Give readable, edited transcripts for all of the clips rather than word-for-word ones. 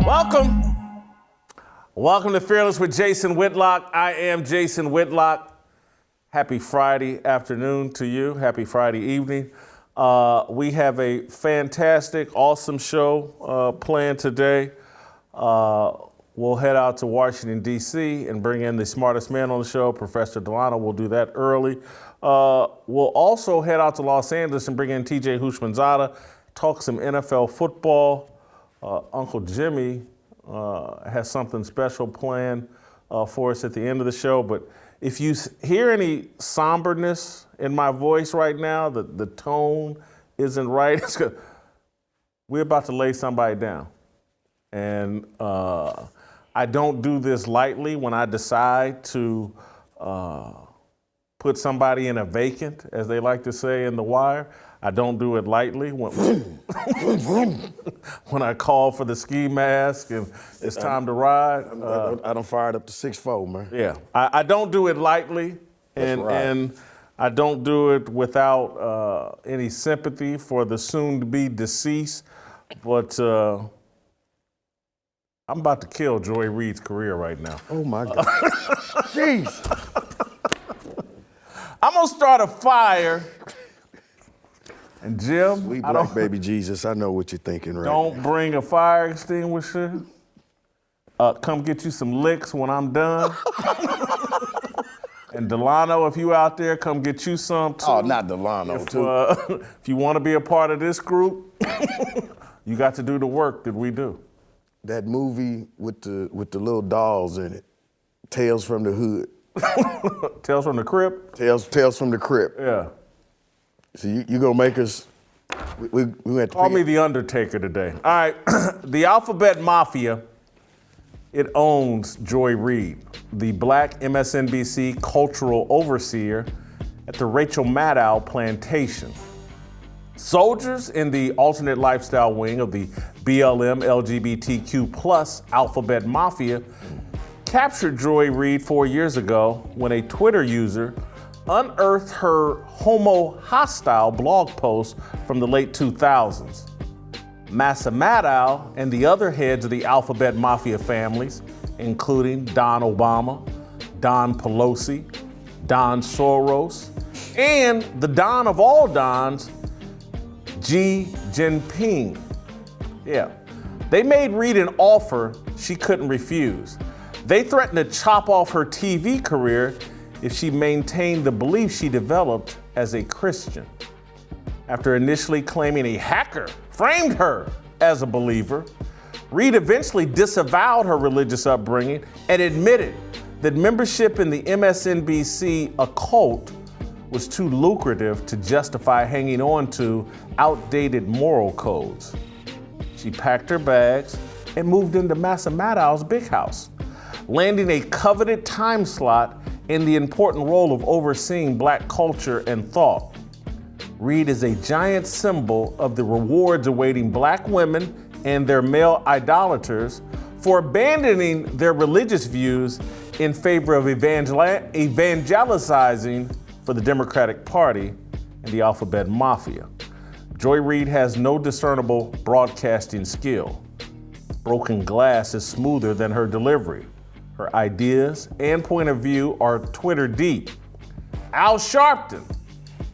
Welcome to Fearless with Jason Whitlock. I am Jason Whitlock. Happy Friday afternoon to you. Happy Friday evening. We have a fantastic, awesome show planned today. We'll head out to Washington, D.C. and bring in the smartest man on the show, Professor Delano. We'll do that early. We'll also head out to Los Angeles and bring in TJ Houshmandzadeh, talk some NFL football. Uncle Jimmy has something special planned for us at the end of the show. But if you hear any somberness in my voice right now, the tone isn't right, it's good. We're about to lay somebody down. And I don't do this lightly when I decide to put somebody in a vacant, as they like to say in The Wire. I don't do it lightly when I call for the ski mask and it's time to ride. I done fired up to 6'4", man. Yeah, I don't do it lightly, and I don't do it without any sympathy for the soon-to-be deceased, but I'm about to kill Joy Reid's career right now. Oh, my God. Jeez. I'm going to start a fire. And Jim, Sweet black baby Jesus, I know what you're thinking right don't now. bring a fire extinguisher. Come get you some licks when I'm done. And Delano, if you out there, come get you some too. Oh, not Delano, too. If you want to be a part of this group, you got to do the work that we do. That movie with the little dolls in it, Tales from the Hood. Tales from the Crypt? Tales from the Crypt. Yeah. So you gonna make us, we went to Call me the Undertaker today. All right, the Alphabet Mafia, it owns Joy Reid, the black MSNBC cultural overseer at the Rachel Maddow Plantation. Soldiers in the alternate lifestyle wing of the BLM LGBTQ plus Alphabet Mafia captured Joy Reid 4 years ago when a Twitter user unearthed her homo-hostile blog post from the late 2000s. Massa Maddow and the other heads of the Alphabet Mafia families, including Don Obama, Don Pelosi, Don Soros, and the Don of all Dons, Xi Jinping. Yeah, they made Reid an offer she couldn't refuse. They threatened to chop off her TV career if she maintained the belief she developed as a Christian. After initially claiming a hacker framed her as a believer, Reid eventually disavowed her religious upbringing and admitted that membership in the MSNBC occult was too lucrative to justify hanging on to outdated moral codes. She packed her bags and moved into Massa Maddow's big house, landing a coveted time slot in the important role of overseeing black culture and thought. Reid is a giant symbol of the rewards awaiting black women and their male idolaters for abandoning their religious views in favor of evangelizing for the Democratic Party and the Alphabet Mafia. Joy Reid has no discernible broadcasting skill. Broken glass is smoother than her delivery. Her ideas and point of view are Twitter deep. Al Sharpton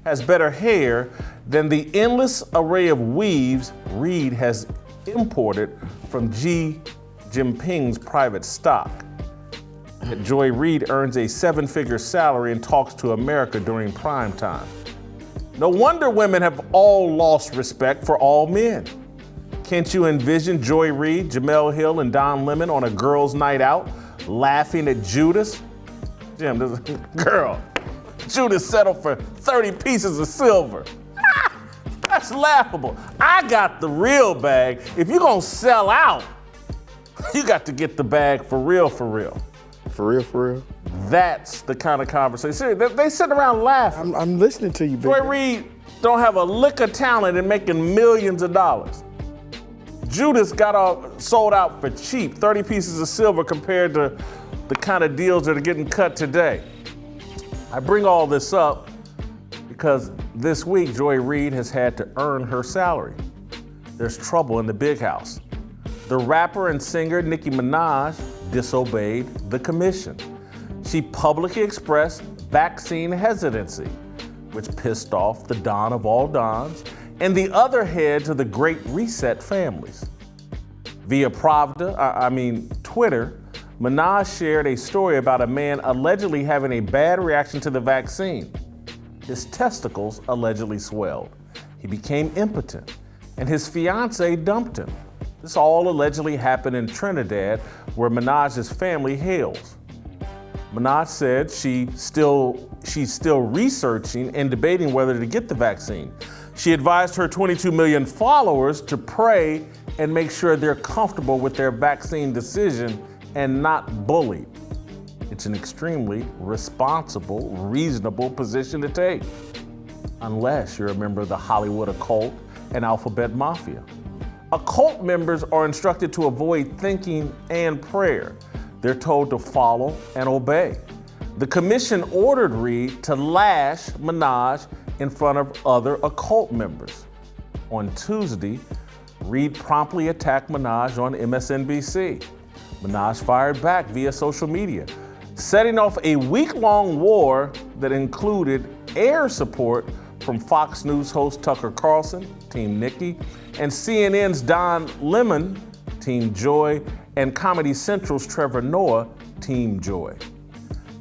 has better hair than the endless array of weaves Reid has imported from Xi Jinping's private stock. Joy Reid earns a 7-figure salary and talks to America during prime time. No wonder women have all lost respect for all men. Can't you envision Joy Reid, Jamel Hill, and Don Lemon on a girls' night out, laughing at Judas? Jim, this girl, Judas settled for 30 pieces of silver. That's laughable. I got the real bag. If you're gonna sell out, you got to get the bag for real, for real. For real, for real? That's the kind of conversation. They sit around laughing. I'm listening to you, baby. Joy Reid don't have a lick of talent in making millions of dollars. Judas got sold out for cheap, 30 pieces of silver compared to the kind of deals that are getting cut today. I bring all this up because this week Joy Reid has had to earn her salary. There's trouble in the big house. the rapper and singer Nicki Minaj disobeyed the commission. She publicly expressed vaccine hesitancy, which pissed off the Don of all Dons and the other heads of the Great Reset families. Via Twitter, Minaj shared a story about a man allegedly having a bad reaction to the vaccine. His testicles allegedly swelled. He became impotent, and his fiancée dumped him. This all allegedly happened in Trinidad, where Minaj's family hails. Minaj said she's still researching and debating whether to get the vaccine. She advised her 22 million followers to pray and make sure they're comfortable with their vaccine decision and not bullied. It's an extremely responsible, reasonable position to take, unless you're a member of the Hollywood occult and alphabet mafia. Occult members are instructed to avoid thinking and prayer. They're told to follow and obey. The commission ordered Reid to lash Minaj in front of other occult members. On Tuesday, Reid promptly attacked Minaj on MSNBC. Minaj fired back via social media, setting off a week-long war that included air support from Fox News host Tucker Carlson, Team Nicki, and CNN's Don Lemon, Team Joy, and Comedy Central's Trevor Noah, Team Joy.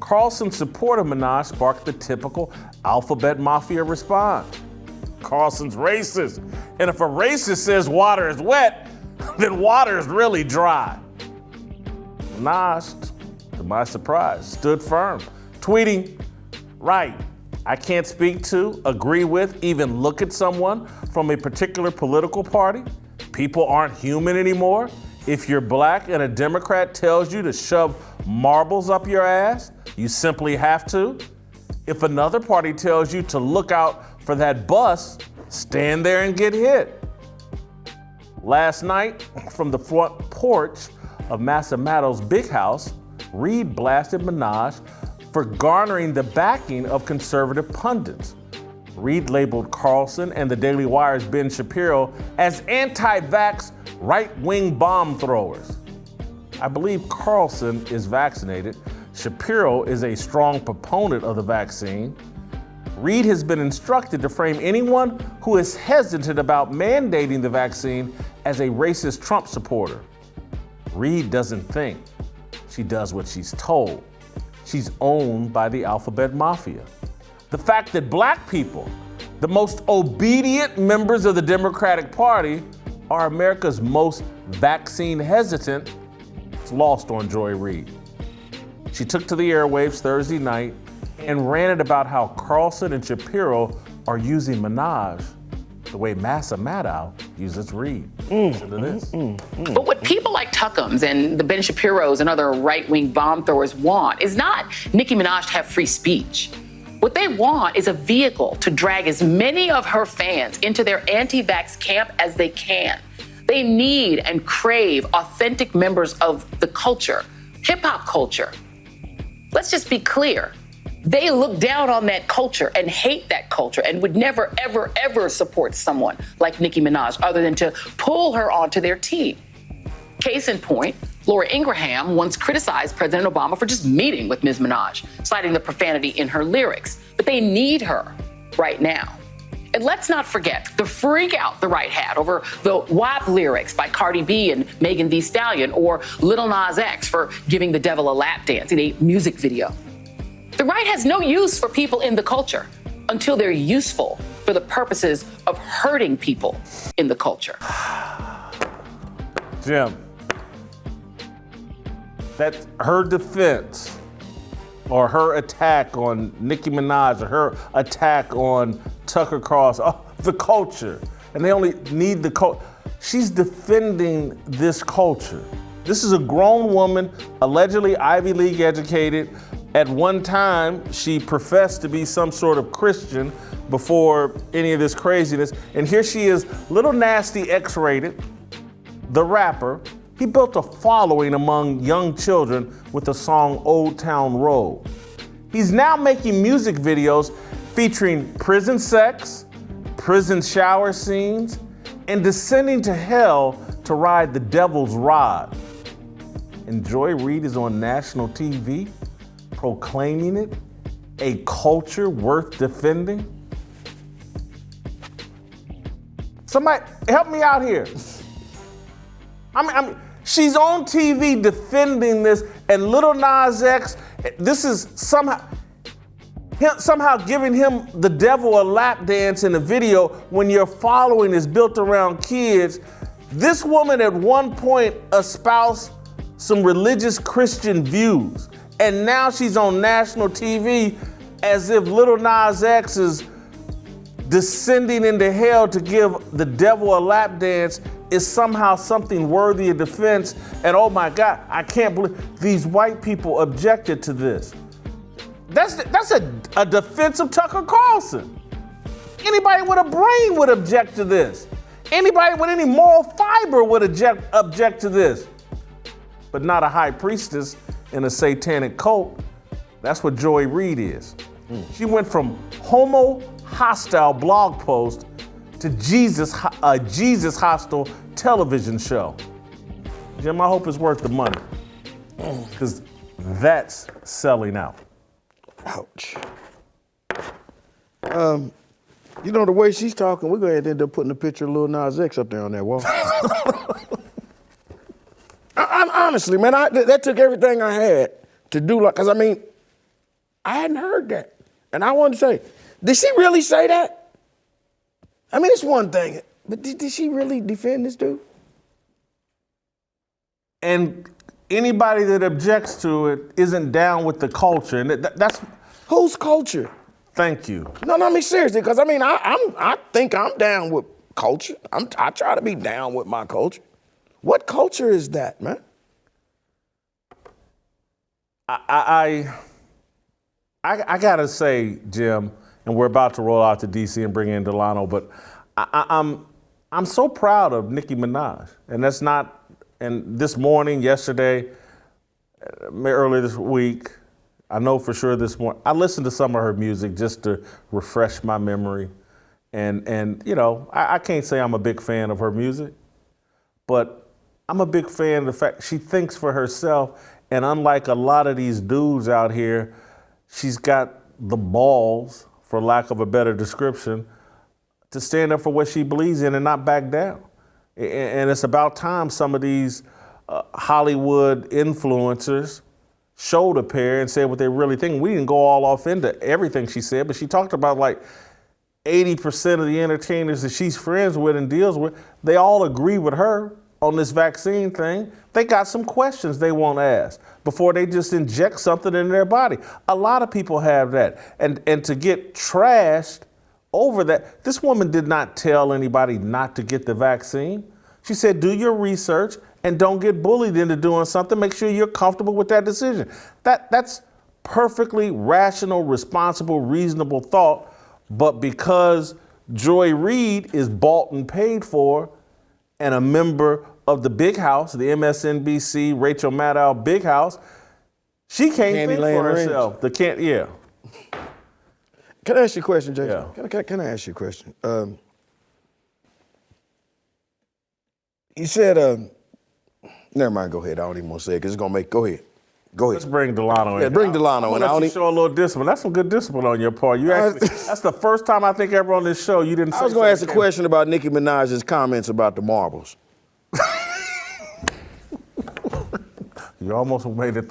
Carlson's support of Minaj sparked the typical alphabet mafia response. Carlson's racist, and if a racist says water is wet, then water is really dry. Minaj, to my surprise, stood firm, tweeting, "Right, I can't speak to, agree with, even look at someone from a particular political party. People aren't human anymore. If you're black and a Democrat tells you to shove marbles up your ass, you simply have to. If another party tells you to look out for that bus, stand there and get hit." Last night, from the front porch of Massa Maddow's big house, Reid blasted Minaj for garnering the backing of conservative pundits. Reid labeled Carlson and the Daily Wire's Ben Shapiro as anti-vax right-wing bomb throwers. I believe Carlson is vaccinated. Shapiro is a strong proponent of the vaccine. Reid has been instructed to frame anyone who is hesitant about mandating the vaccine as a racist Trump supporter. Reid doesn't think. She does what she's told. She's owned by the alphabet mafia. The fact that black people, the most obedient members of the Democratic Party, are America's most vaccine hesitant, is lost on Joy Reid. She took to the airwaves Thursday night and ranted about how Carlson and Shapiro are using Minaj the way Massa Maddow uses Reid. Listen to this. But what people like Tuckums and the Ben Shapiros and other right-wing bomb throwers want is not Nicki Minaj to have free speech. What they want is a vehicle to drag as many of her fans into their anti-vax camp as they can. They need and crave authentic members of the culture, hip-hop culture. Let's just be clear. They look down on that culture and hate that culture and would never, ever, ever support someone like Nicki Minaj other than to pull her onto their team. Case in point, Laura Ingraham once criticized President Obama for just meeting with Ms. Minaj, citing the profanity in her lyrics. But they need her right now. And let's not forget the freak out the right had over the WAP lyrics by Cardi B and Megan Thee Stallion, or Lil Nas X for giving the devil a lap dance in a music video. The right has no use for people in the culture until they're useful for the purposes of hurting people in the culture. Jim, that's her defense or her attack on Nicki Minaj or her attack on Tucker Carlson, the culture. And they only need the culture. She's defending this culture. This is a grown woman, allegedly Ivy League educated. At one time, she professed to be some sort of Christian before any of this craziness. And here she is, Little Nasty X-Rated, the rapper. He built a following among young children with the song Old Town Road. He's now making music videos featuring prison sex, prison shower scenes, and descending to hell to ride the devil's rod. And Joy Reid is on national TV proclaiming it a culture worth defending. Somebody help me out here. I mean, she's on TV defending this, and Lil Nas X, this is somehow giving him the devil a lap dance in a video when your following is built around kids. This woman at one point espoused some religious Christian views, and now she's on national TV as if Lil Nas X is descending into hell to give the devil a lap dance is somehow something worthy of defense. And oh my God, I can't believe these white people objected to this. That's a defense of Tucker Carlson. Anybody with a brain would object to this. Anybody with any moral fiber would object to this. But not a high priestess in a satanic cult. That's what Joy Reid is. She went from homo-hostile blog post to Jesus hostile television show. Jim, I hope it's worth the money, because that's selling out. Ouch. You know, the way she's talking, we're going to end up putting a picture of Lil Nas X up there on that wall. Honestly, man, that took everything I had to do, because I mean, I hadn't heard that. And I wanted to say, did she really say that? I mean, it's one thing, but did she really defend this dude? And anybody that objects to it isn't down with the culture. And that's... Whose culture? Thank you. No, I mean, seriously, because I mean, I think I'm down with culture. I try to be down with my culture. What culture is that, man? I gotta say, Jim, and we're about to roll out to DC and bring in Delano, but I'm so proud of Nicki Minaj, and that's not. And this morning, yesterday, earlier this week, I know for sure this morning, I listened to some of her music just to refresh my memory, and you know, I can't say I'm a big fan of her music, but I'm a big fan of the fact she thinks for herself, and unlike a lot of these dudes out here, she's got the balls, for lack of a better description, to stand up for what she believes in and not back down. And it's about time some of these Hollywood influencers showed a pair and said what they really think. We didn't go all off into everything she said, but she talked about like 80% of the entertainers that she's friends with and deals with, they all agree with her on this vaccine thing. They got some questions they won't ask before they just inject something in their body. A lot of people have that. And to get trashed over that, this woman did not tell anybody not to get the vaccine. She said, do your research and don't get bullied into doing something. Make sure you're comfortable with that decision. That's perfectly rational, responsible, reasonable thought. But because Joy Reid is bought and paid for and a member of the big house, the MSNBC Rachel Maddow big house, she can't think for herself. Yeah. Can I ask you a question, Jason? Yeah. Can I ask you a question? You said, never mind, go ahead. I don't even want to say it because it's going to make, go ahead. Let's bring Delano in. Yeah, bring Delano in. I want to show a little discipline. That's some good discipline on your part. You actually, that's the first time I think ever on this show you didn't say I was going to ask a question about Nicki Minaj's comments about the marbles. You almost made it.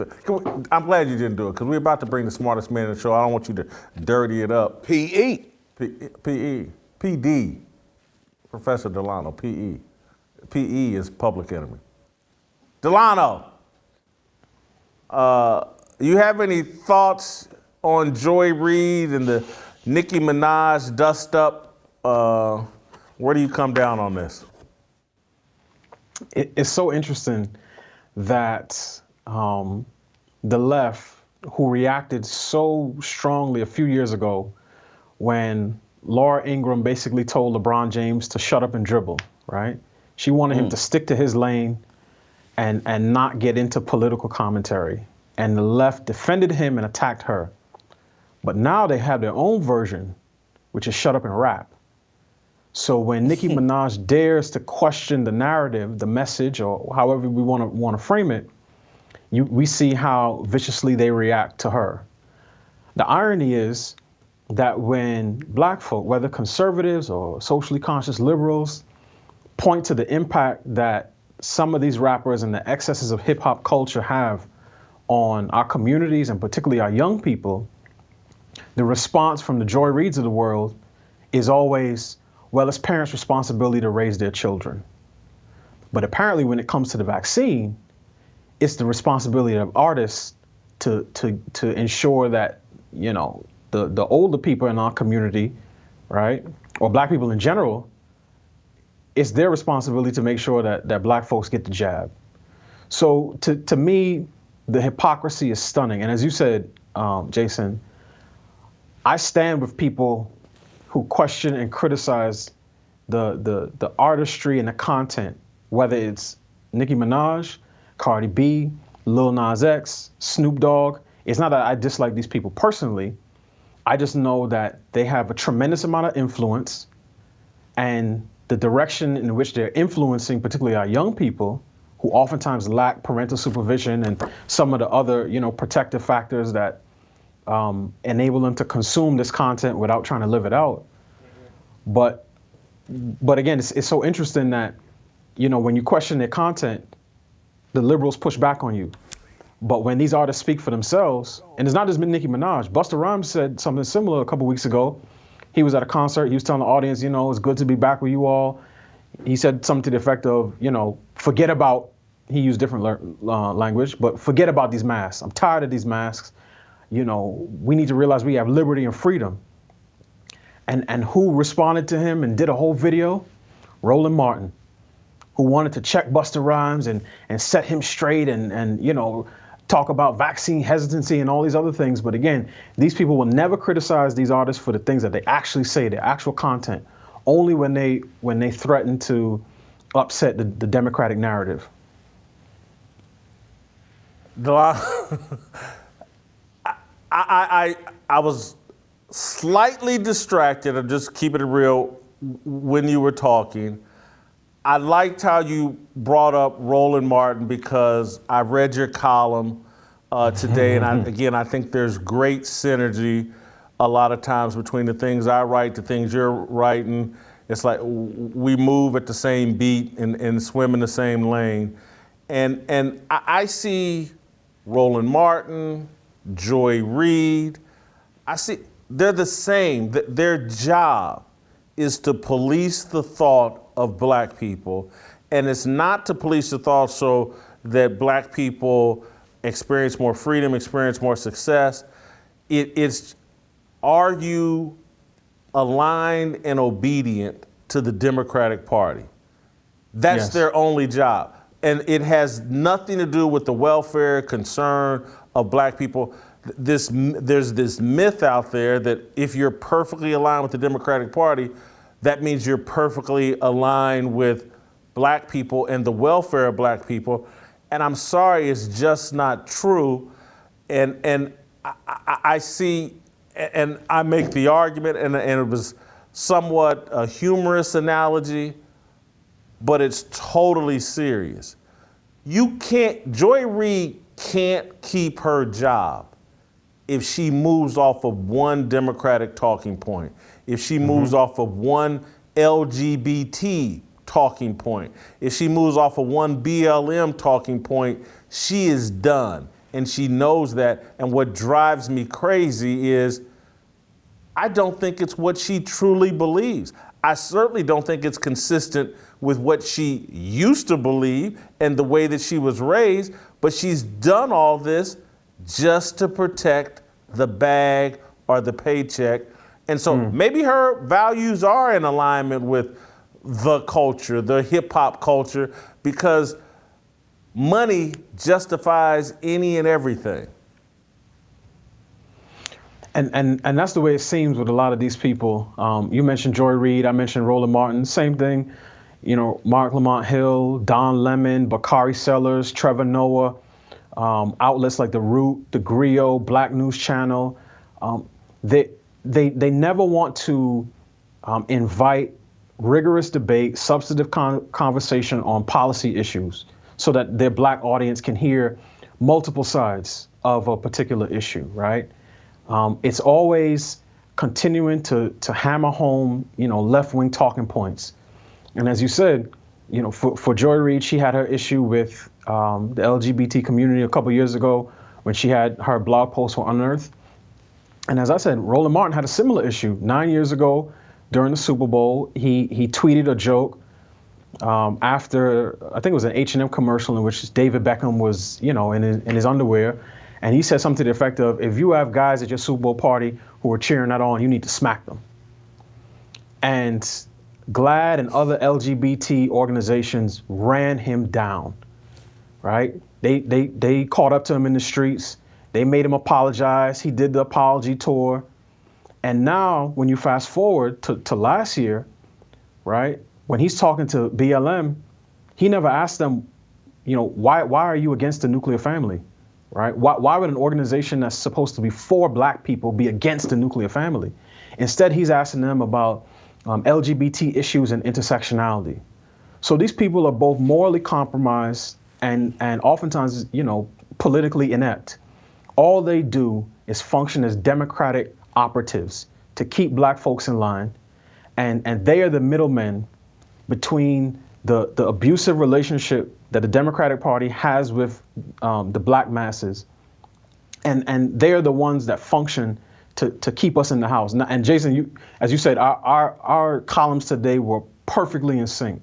I'm glad you didn't do it because we're about to bring the smartest man in the show. I don't want you to dirty it up. P.E. P.D. Professor Delano, P.E. P.E. is Public Enemy. Delano, you have any thoughts on Joy Reid and the Nicki Minaj dust up? Where do you come down on this? It's so interesting that the left, who reacted so strongly a few years ago when Laura Ingraham basically told LeBron James to shut up and dribble, right? She wanted him to stick to his lane and not get into political commentary. And the left defended him and attacked her. But now they have their own version, which is shut up and rap. So when Nicki Minaj dares to question the narrative, the message, or however we want to frame it, we see how viciously they react to her. The irony is that when black folk, whether conservatives or socially conscious liberals, point to the impact that some of these rappers and the excesses of hip hop culture have on our communities and particularly our young people, the response from the Joy Reids of the world is always, well, it's parents' responsibility to raise their children. But apparently when it comes to the vaccine, it's the responsibility of artists to ensure that, you know, the older people in our community, right, or black people in general, it's their responsibility to make sure that black folks get the jab. So to me, the hypocrisy is stunning. And as you said, Jason, I stand with people who question and criticize the artistry and the content, whether it's Nicki Minaj, Cardi B, Lil Nas X, Snoop Dogg. It's not that I dislike these people personally. I just know that they have a tremendous amount of influence, and the direction in which they're influencing, particularly our young people, who oftentimes lack parental supervision and some of the other, you know, protective factors that enable them to consume this content without trying to live it out. But again, it's so interesting that, you know, when you question their content, the liberals push back on you. But when these artists speak for themselves, and it's not just Nicki Minaj, Busta Rhymes said something similar a couple weeks ago. He was at a concert, he was telling the audience, you know, it's good to be back with you all. He said something to the effect of, you know, forget about, he used different language, but forget about these masks. I'm tired of these masks. You know, we need to realize we have liberty and freedom. And who responded to him and did a whole video? Roland Martin, who wanted to check Busta Rhymes and set him straight and you know, talk about vaccine hesitancy and all these other things. But again, these people will never criticize these artists for the things that they actually say, their actual content, only when they threaten to upset the democratic narrative. I was slightly distracted, I'm just keeping it real, when you were talking. I liked how you brought up Roland Martin because I read your column today, and I think there's great synergy a lot of times between the things I write, the things you're writing. It's like we move at the same beat and swim in the same lane. And I see Roland Martin, Joy Reid, I see they're the same. Their job is to police the thought of black people. And it's not to police the thought so that black people experience more freedom, experience more success. It's, are you aligned and obedient to the Democratic Party? That's Yes. their only job. And it has nothing to do with the welfare concern of black people. There's this myth out there that if you're perfectly aligned with the Democratic Party, that means you're perfectly aligned with black people and the welfare of black people. And I'm sorry, it's just not true. And I see, and I make the argument, and it was somewhat a humorous analogy, but it's totally serious. Joy Reid can't keep her job if she moves off of one Democratic talking point, if she moves off of one LGBT talking point, if she moves off of one BLM talking point, she is done. And she knows that. And what drives me crazy is I don't think it's what she truly believes. I certainly don't think it's consistent with what she used to believe and the way that she was raised, but she's done all this just to protect the bag or the paycheck. And so maybe her values are in alignment with the culture, the hip hop culture, because money justifies any and everything. And that's the way it seems with a lot of these people. You mentioned Joy Reid, I mentioned Roland Martin, same thing. You know, Mark Lamont Hill, Don Lemon, Bakari Sellers, Trevor Noah, outlets like The Root, The Griot, Black News Channel. They never want to invite rigorous debate, substantive conversation on policy issues so that their black audience can hear multiple sides of a particular issue, right? It's always continuing to hammer home, left-wing talking points. And as you said, for Joy Reid, she had her issue with the LGBT community a couple years ago when she had her blog post for Unearthed. And as I said, Roland Martin had a similar issue 9 years ago during the Super Bowl. He tweeted a joke after, I think it was an H&M commercial in which David Beckham was, in his underwear. And he said something to the effect of, if you have guys at your Super Bowl party who are cheering that on, you need to smack them. And GLAAD and other LGBT organizations ran him down, right? They caught up to him in the streets. They made him apologize. He did the apology tour. And now when you fast forward to last year, right, when he's talking to BLM, he never asked them, why are you against the nuclear family, right? Why would an organization that's supposed to be for black people be against the nuclear family? Instead, he's asking them about LGBT issues and intersectionality. So these people are both morally compromised and oftentimes, politically inept. All they do is function as democratic operatives to keep black folks in line. And they are the middlemen between the abusive relationship that the Democratic Party has with the black masses. And they are the ones that function to keep us in the house. And Jason, as you said, our columns today were perfectly in sync.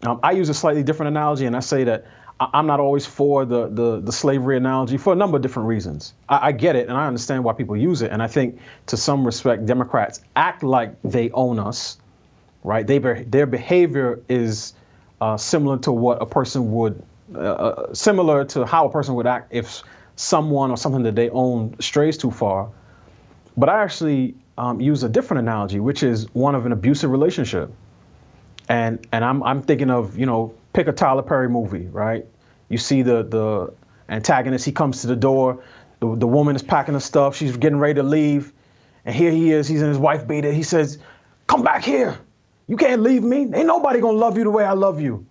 I use a slightly different analogy, and I say that I'm not always for the slavery analogy for a number of different reasons. I get it, and I understand why people use it. And I think, to some respect, Democrats act like they own us, right? Their behavior is similar to what a person would, similar to how a person would act if someone or something that they own strays too far. But I actually use a different analogy, which is one of an abusive relationship. And I'm thinking of, pick a Tyler Perry movie, right? You see the antagonist, he comes to the door, the woman is packing her stuff, she's getting ready to leave, and here he is, he's in his wife beater, he says, come back here, you can't leave me, ain't nobody gonna love you the way I love you.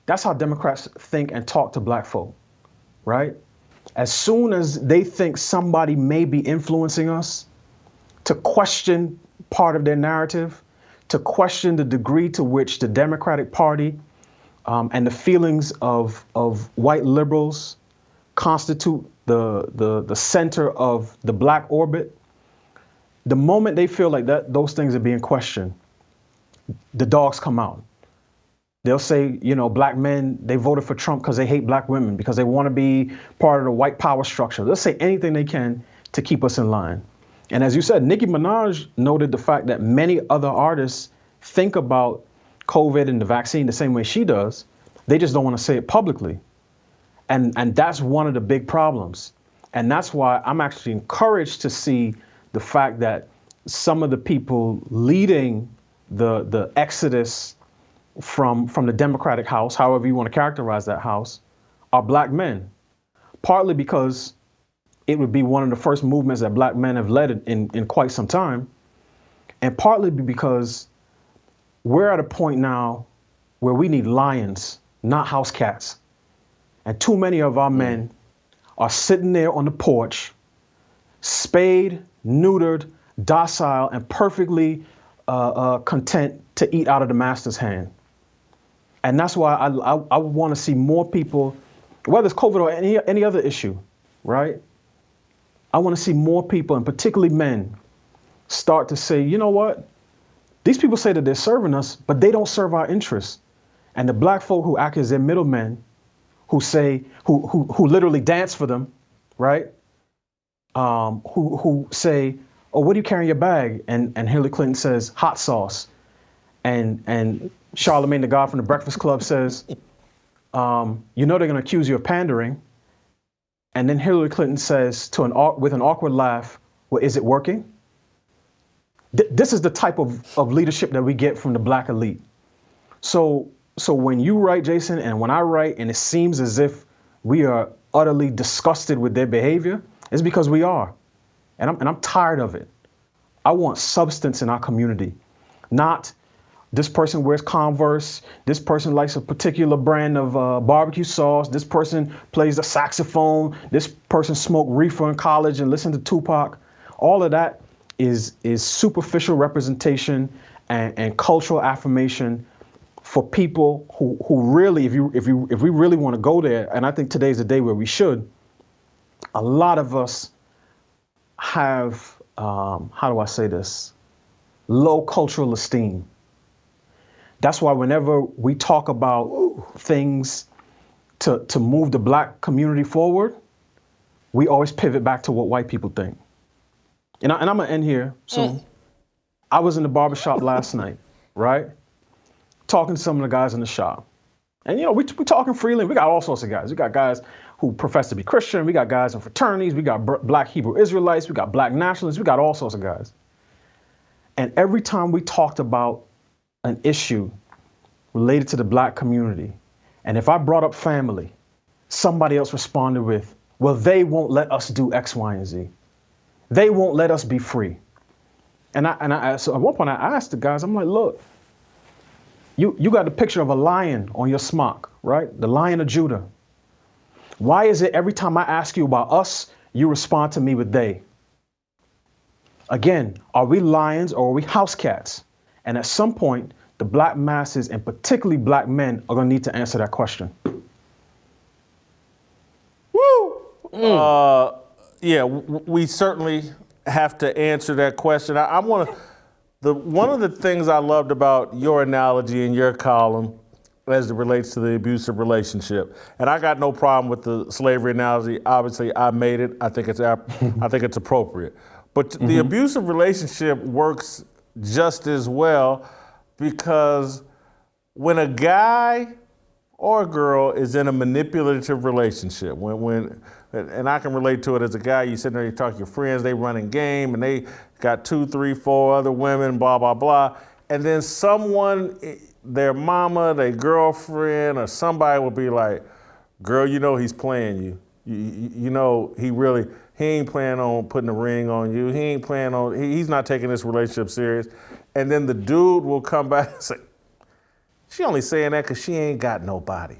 That's how Democrats think and talk to black folk, right? As soon as they think somebody may be influencing us, to question part of their narrative, to question the degree to which the Democratic Party and the feelings of white liberals constitute the center of the black orbit, the moment they feel like those things are being questioned, the dogs come out. They'll say, black men, they voted for Trump because they hate black women, because they want to be part of the white power structure. They'll say anything they can to keep us in line. And as you said, Nicki Minaj noted the fact that many other artists think about COVID and the vaccine the same way she does. They just don't want to say it publicly. And that's one of the big problems. And that's why I'm actually encouraged to see the fact that some of the people leading the exodus from the Democratic House, however you want to characterize that house, are black men. Partly because it would be one of the first movements that black men have led in quite some time. And partly because we're at a point now where we need lions, not house cats. And too many of our men are sitting there on the porch, spayed, neutered, docile, and perfectly content to eat out of the master's hand. And that's why I want to see more people, whether it's COVID or any other issue, right? I want to see more people, and particularly men, start to say, you know what? These people say that they're serving us, but they don't serve our interests. And the black folk who act as their middlemen, who literally dance for them, right? Who say, oh, what do you carry in your bag? And Hillary Clinton says, hot sauce. And Charlemagne the God from the Breakfast Club says, they're going to accuse you of pandering. And then Hillary Clinton says with an awkward laugh, well, is it working? This is the type of leadership that we get from the black elite. So when you write, Jason, and when I write, and it seems as if we are utterly disgusted with their behavior, it's because we are. And I'm tired of it. I want substance in our community, not this person wears Converse, this person likes a particular brand of barbecue sauce, this person plays the saxophone, this person smoked reefer in college and listened to Tupac. All of that is superficial representation and cultural affirmation for people who really, if we really want to go there, and I think today's the day where we should, a lot of us have, how do I say this, low cultural esteem. That's why whenever we talk about things to move the black community forward, we always pivot back to what white people think. And I'm gonna end here soon. I was in the barbershop last night, right? Talking to some of the guys in the shop. And you know, we talking freely. We got all sorts of guys. We got guys who profess to be Christian. We got guys in fraternities. We got black Hebrew Israelites. We got black nationalists. We got all sorts of guys. And every time we talked about an issue related to the black community, and if I brought up family, somebody else responded with, well, they won't let us do X, Y, and Z. They won't let us be free. So at one point I asked the guys, I'm like, look, you got the picture of a lion on your smock, right? The Lion of Judah. Why is it every time I ask you about us, you respond to me with they? Again, are we lions or are we house cats? And at some point, the black masses, and particularly black men, are going to need to answer that question. Woo! Yeah, we certainly have to answer that question. One of the things I loved about your analogy in your column as it relates to the abusive relationship, and I got no problem with the slavery analogy. Obviously, I made it. I think it's appropriate. But the abusive relationship works just as well, because when a guy or a girl is in a manipulative relationship, and I can relate to it as a guy, you sit there, you talk to your friends, they running game, and they got 2, 3, 4 other women, blah, blah, blah. And then someone, their mama, their girlfriend, or somebody will be like, girl, you know he's playing you. You know he ain't planning on putting a ring on you. He's not taking this relationship serious. And then the dude will come back and say, she only saying that because she ain't got nobody.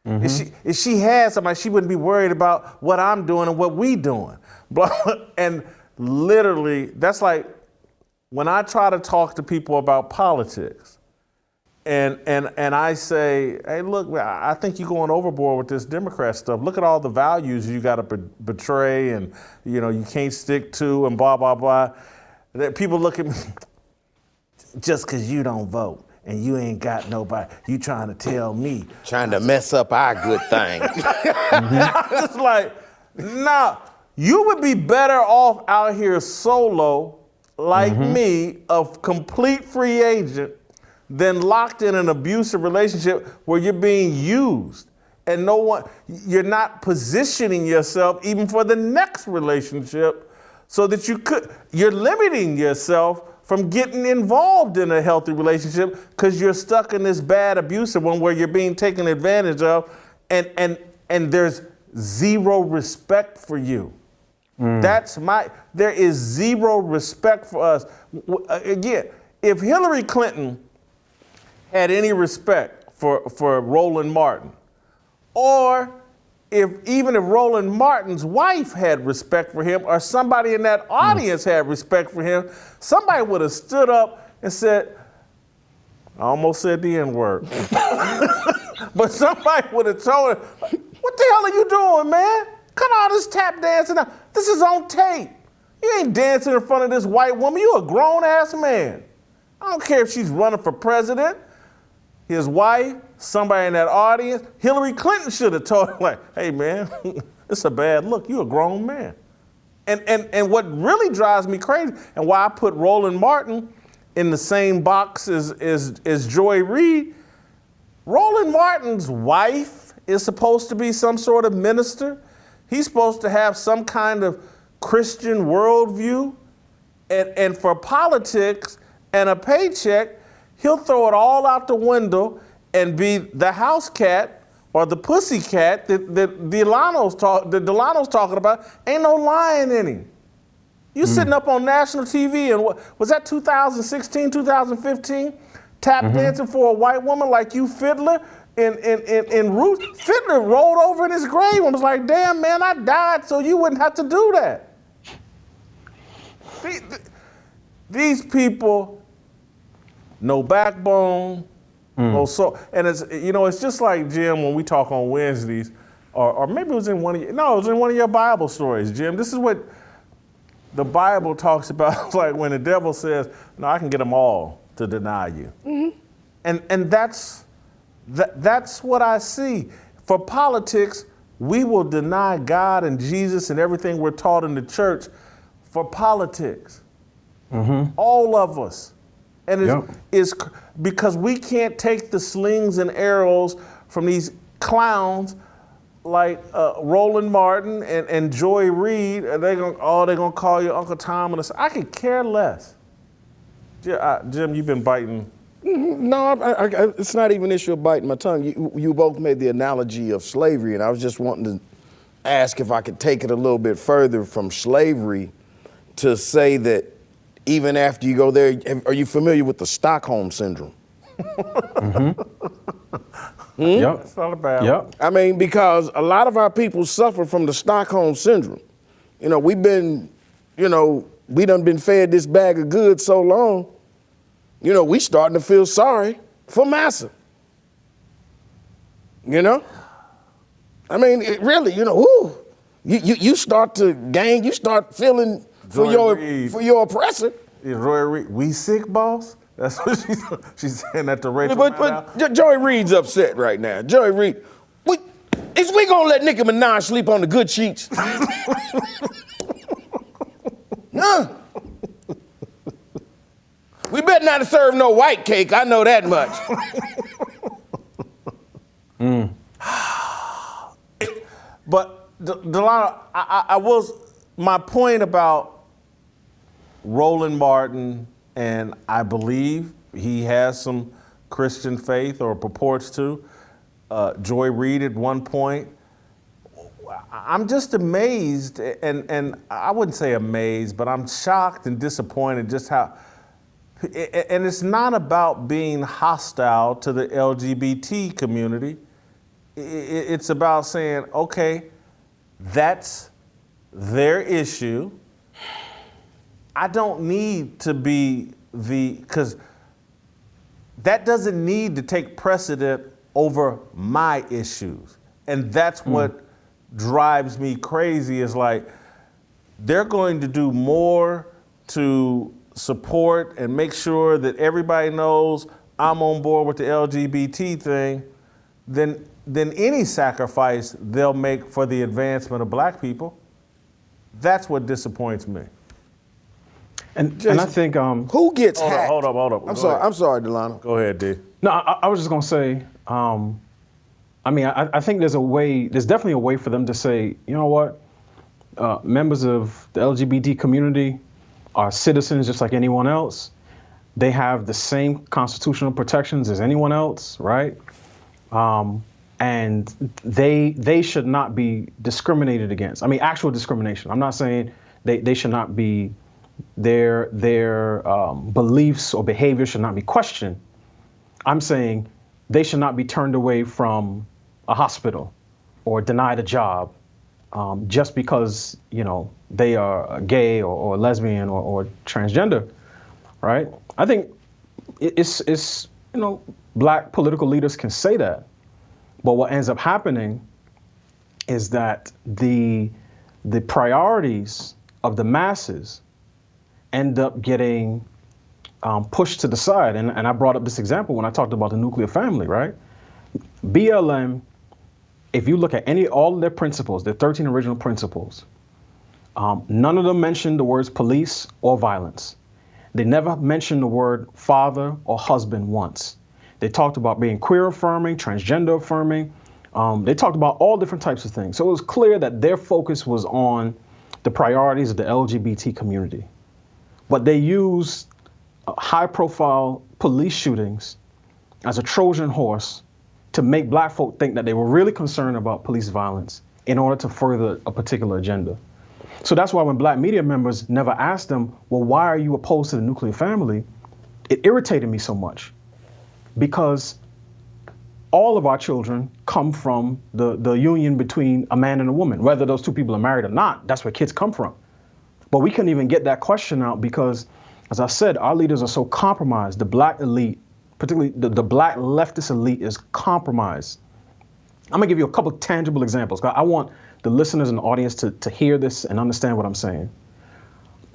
If she had somebody, she wouldn't be worried about what I'm doing and what we doing. And literally, that's like when I try to talk to people about politics, and I say, hey, look, I think you're going overboard with this Democrat stuff. Look at all the values you got to betray, and you can't stick to, and blah blah blah. That people look at me, just because you don't vote and you ain't got nobody, you trying to tell me. Trying to mess up our good thing. I'm just like, nah, you would be better off out here solo, like me, a complete free agent, than locked in an abusive relationship where you're being used. And you're not positioning yourself even for the next relationship, so that you're limiting yourself from getting involved in a healthy relationship because you're stuck in this bad abusive one where you're being taken advantage of, and there's zero respect for you. There is zero respect for us. Again, if Hillary Clinton had any respect for Roland Martin, or even if Roland Martin's wife had respect for him, or somebody in that audience had respect for him, somebody would have stood up and said, I almost said the N-word. But somebody would have told him, what the hell are you doing, man? Cut all this tap dancing out. This is on tape. You ain't dancing in front of this white woman. You a grown-ass man. I don't care if she's running for president, his wife, somebody in that audience. Hillary Clinton should have told him, like, hey, man, it's a bad look. You're a grown man. And what really drives me crazy, and why I put Roland Martin in the same box as Joy Reid, Roland Martin's wife is supposed to be some sort of minister. He's supposed to have some kind of Christian worldview. And for politics and a paycheck, he'll throw it all out the window and be the house cat or the pussy cat that Delano's talking about. Ain't no lying in him. You sitting up on national TV, and what was that, 2016, 2015? tap dancing for a white woman like you Fiddler in Roots. Fiddler rolled over in his grave and was like, damn, man, I died so you wouldn't have to do that. These people, no backbone, no soul. And it's just like, Jim, when we talk on Wednesdays, or maybe it was in one of your Bible stories, Jim. This is what the Bible talks about, like when the devil says, no, I can get them all to deny you. Mm-hmm. And that's what I see. For politics, we will deny God and Jesus and everything we're taught in the church for politics. Mm-hmm. All of us. And it's because we can't take the slings and arrows from these clowns like Roland Martin and Joy Reid. They're gonna call you Uncle Tom. I could care less. Jim, you've been biting. No, it's not even an issue of biting my tongue. You both made the analogy of slavery, and I was just wanting to ask if I could take it a little bit further from slavery to say that even after you go there, are you familiar with the Stockholm Syndrome? Yep. That's not a bad one. I mean, because a lot of our people suffer from the Stockholm Syndrome. We done been fed this bag of goods so long, we starting to feel sorry for Massa. I mean, it really, you start to gain, you start feeling for your oppressor. Yeah, Joy Reid, we sick, boss? That's what she's saying that to Rachel Maddow. But Joy Reid's upset right now. Joy Reid, is we gonna let Nicki Minaj sleep on the good sheets? Huh? We better not serve no white cake, I know that much. But Delano, my point about Roland Martin, and I believe he has some Christian faith or purports to. Joy Reid at one point. I'm just amazed, and I wouldn't say amazed, but I'm shocked and disappointed just how, and it's not about being hostile to the LGBT community. It's about saying, okay, that's their issue. I don't need to be because that doesn't need to take precedent over my issues. And that's what drives me crazy is like, they're going to do more to support and make sure that everybody knows I'm on board with the LGBT thing than any sacrifice they'll make for the advancement of black people. That's what disappoints me. And I think who gets hacked? Hold up. I'm sorry, Delano. Go ahead, D. No, I was just gonna say, I think there's definitely a way for them to say, you know what, members of the LGBT community are citizens just like anyone else. They have the same constitutional protections as anyone else, right? And they should not be discriminated against. I mean, actual discrimination. I'm not saying they should not be, their beliefs or behavior should not be questioned. I'm saying they should not be turned away from a hospital or denied a job just because, they are gay or lesbian or transgender, right? I think it's black political leaders can say that. But what ends up happening is that the priorities of the masses end up getting pushed to the side. And I brought up this example when I talked about the nuclear family, right? BLM, if you look at all of their principles, their 13 original principles, none of them mention the words police or violence. They never mentioned the word father or husband once. They talked about being queer affirming, transgender affirming. They talked about all different types of things. So it was clear that their focus was on the priorities of the LGBT community. But they used high-profile police shootings as a Trojan horse to make black folk think that they were really concerned about police violence in order to further a particular agenda. So that's why when black media members never asked them, well, why are you opposed to the nuclear family? It irritated me so much. because all of our children come from the union between a man and a woman. Whether those two people are married or not, that's where kids come from. But we couldn't even get that question out because, as I said, our leaders are so compromised. The black elite, particularly the black leftist elite, is compromised. I'm gonna give you a couple tangible examples. I want the listeners and the audience to hear this and understand what I'm saying.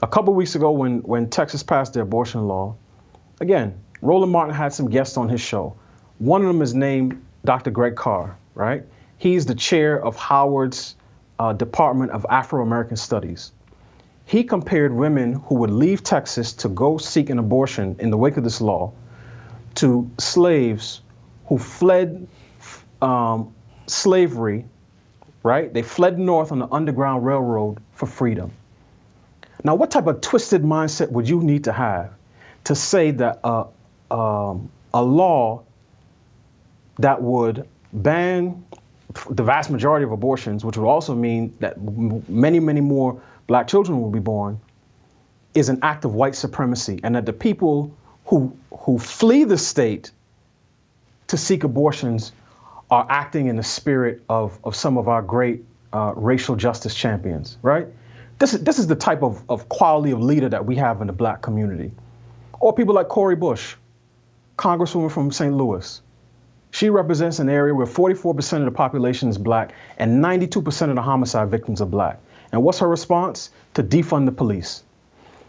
A couple weeks ago when Texas passed their abortion law, again, Roland Martin had some guests on his show. One of them is named Dr. Greg Carr, right? He's the chair of Howard's Department of Afro-American Studies. He compared women who would leave Texas to go seek an abortion in the wake of this law to slaves who fled slavery, right? They fled north on the Underground Railroad for freedom. Now, what type of twisted mindset would you need to have to say that a law that would ban the vast majority of abortions, which would also mean that many, many more black children will be born, is an act of white supremacy, and that the people who flee the state to seek abortions are acting in the spirit of some of our great racial justice champions, right? This is the type of quality of leader that we have in the black community. Or people like Cori Bush, Congresswoman from St. Louis. She represents an area where 44% of the population is black and 92% of the homicide victims are black. And what's her response? To defund the police.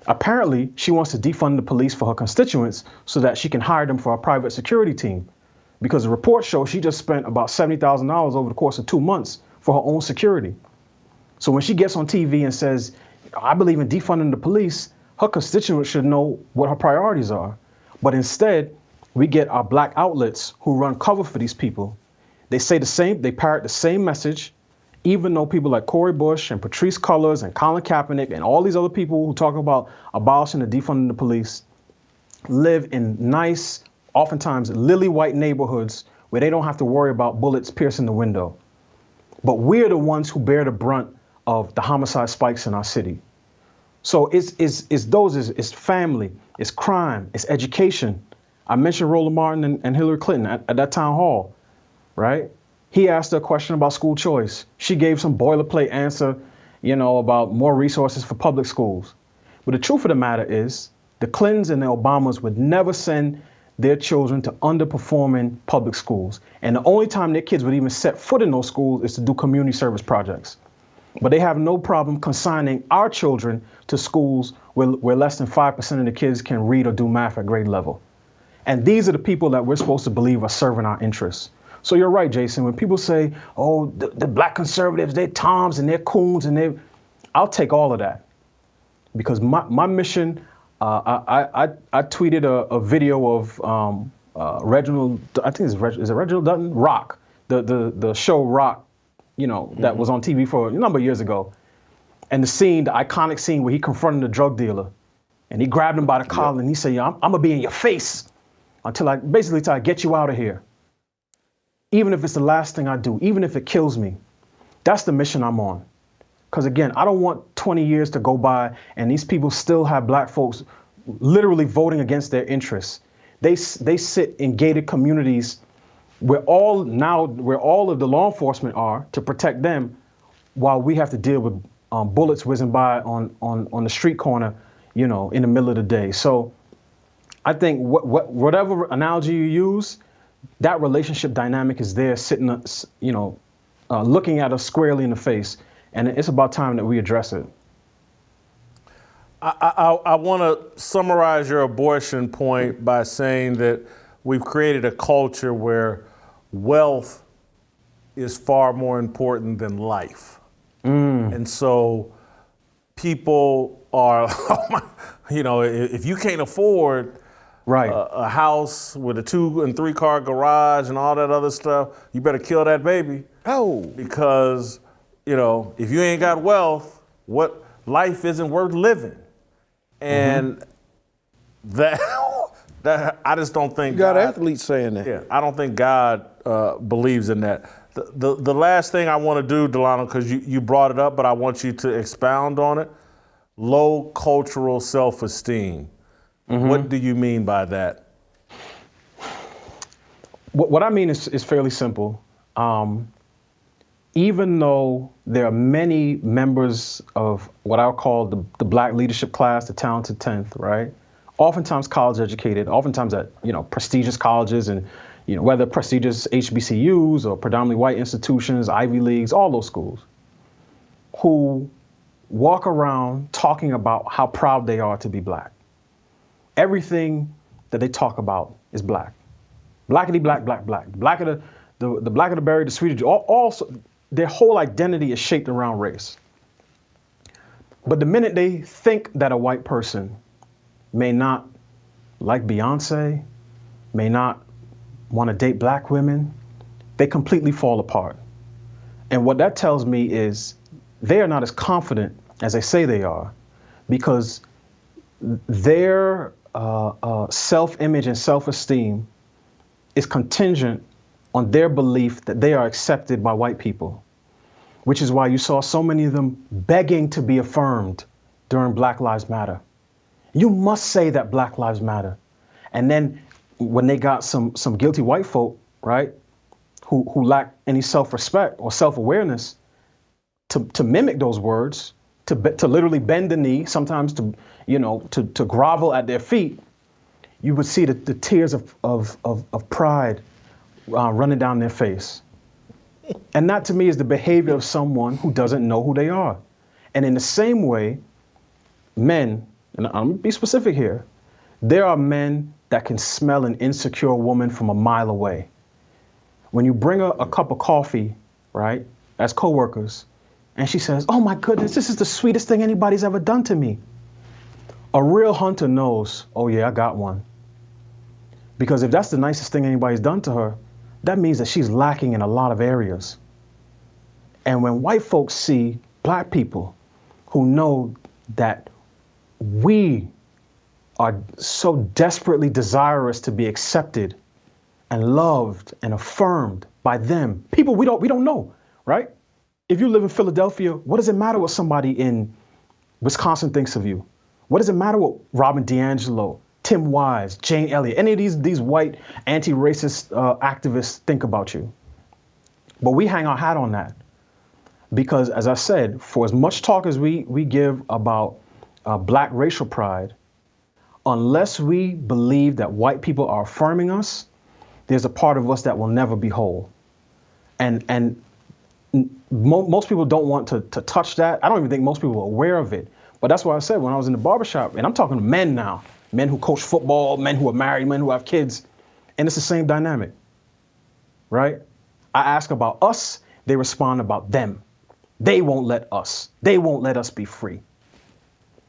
Apparently, she wants to defund the police for her constituents so that she can hire them for a private security team. Because the reports show she just spent about $70,000 over the course of 2 months for her own security. So when she gets on TV and says, I believe in defunding the police, her constituents should know what her priorities are. But instead, we get our black outlets who run cover for these people. They say the same, they parrot the same message, even though people like Cori Bush and Patrice Cullors and Colin Kaepernick and all these other people who talk about abolishing and defunding the police live in nice, oftentimes lily white neighborhoods where they don't have to worry about bullets piercing the window. But we're the ones who bear the brunt of the homicide spikes in our city. So it's family, it's crime, it's education. I mentioned Roland Martin and Hillary Clinton at that town hall, right? He asked her a question about school choice. She gave some boilerplate answer, about more resources for public schools. But the truth of the matter is, the Clintons and the Obamas would never send their children to underperforming public schools. And the only time their kids would even set foot in those schools is to do community service projects. But they have no problem consigning our children to schools where less than 5% of the kids can read or do math at grade level. And these are the people that we're supposed to believe are serving our interests. So you're right, Jason, when people say, oh, the black conservatives, they're Toms and they're coons and I'll take all of that. Because my mission, I tweeted a video of Reginald, I think is it Reginald Dutton? Rock, the show Rock, that was on TV for a number of years ago. And the iconic scene where he confronted a drug dealer and he grabbed him by the collar and he said, I'm gonna be in your face until I get you out of here. Even if it's the last thing I do, even if it kills me. That's the mission I'm on. Because again, I don't want 20 years to go by and these people still have black folks literally voting against their interests. They sit in gated communities where all of the law enforcement are to protect them, while we have to deal with bullets whizzing by on the street corner, in the middle of the day. So I think whatever analogy you use, that relationship dynamic is there sitting, looking at us squarely in the face. And it's about time that we address it. I want to summarize your abortion point by saying that we've created a culture where wealth is far more important than life. And so people are, if you can't afford a house with a 2 and 3 car garage and all that other stuff, you better kill that baby. Oh. Because, if you ain't got wealth, what life isn't worth living. And that I just don't think you got God, athletes saying that. Yeah, I don't think God believes in that. The last thing I want to do, Delano, because you brought it up, but I want you to expound on it. Low cultural self-esteem. What do you mean by that? What I mean is fairly simple. Even though there are many members of what I'll call the black leadership class, the talented 10th, right? Oftentimes college educated, oftentimes at, prestigious colleges and, whether prestigious HBCUs or predominantly white institutions, Ivy Leagues, all those schools, who walk around talking about how proud they are to be black. Everything that they talk about is black. Blackity black, black, black. The blacker the blacker the berry, the sweeter. Also, their whole identity is shaped around race. But the minute they think that a white person may not like Beyonce, may not want to date black women, they completely fall apart. And what that tells me is they are not as confident as they say they are, because their self-image and self-esteem is contingent on their belief that they are accepted by white people, which is why you saw so many of them begging to be affirmed during Black Lives Matter. You must say that Black Lives Matter. And then when they got some guilty white folk, right, who lack any self-respect or self-awareness to mimic those words, to literally bend the knee, sometimes to grovel at their feet, you would see the tears of pride running down their face. And that to me is the behavior of someone who doesn't know who they are. And in the same way, men, and I'm gonna be specific here, there are men that can smell an insecure woman from a mile away. When you bring a cup of coffee, right, as coworkers, and she says, "Oh my goodness, this is the sweetest thing anybody's ever done to me." A real hunter knows, oh yeah, I got one. Because if that's the nicest thing anybody's done to her, that means that she's lacking in a lot of areas. And when white folks see black people who know that we are so desperately desirous to be accepted and loved and affirmed by them, people we don't know, right? If you live in Philadelphia, what does it matter what somebody in Wisconsin thinks of you? What does it matter what Robin DiAngelo, Tim Wise, Jane Elliott, any of these white anti-racist activists think about you? But we hang our hat on that because, as I said, for as much talk as we give about black racial pride, unless we believe that white people are affirming us, there's a part of us that will never be whole. And most people don't want to touch that. I don't even think most people are aware of it. But that's why I said when I was in the barbershop, and I'm talking to men now, men who coach football, men who are married, men who have kids, and it's the same dynamic, right? I ask about us, they respond about them. They won't let us. They won't let us be free.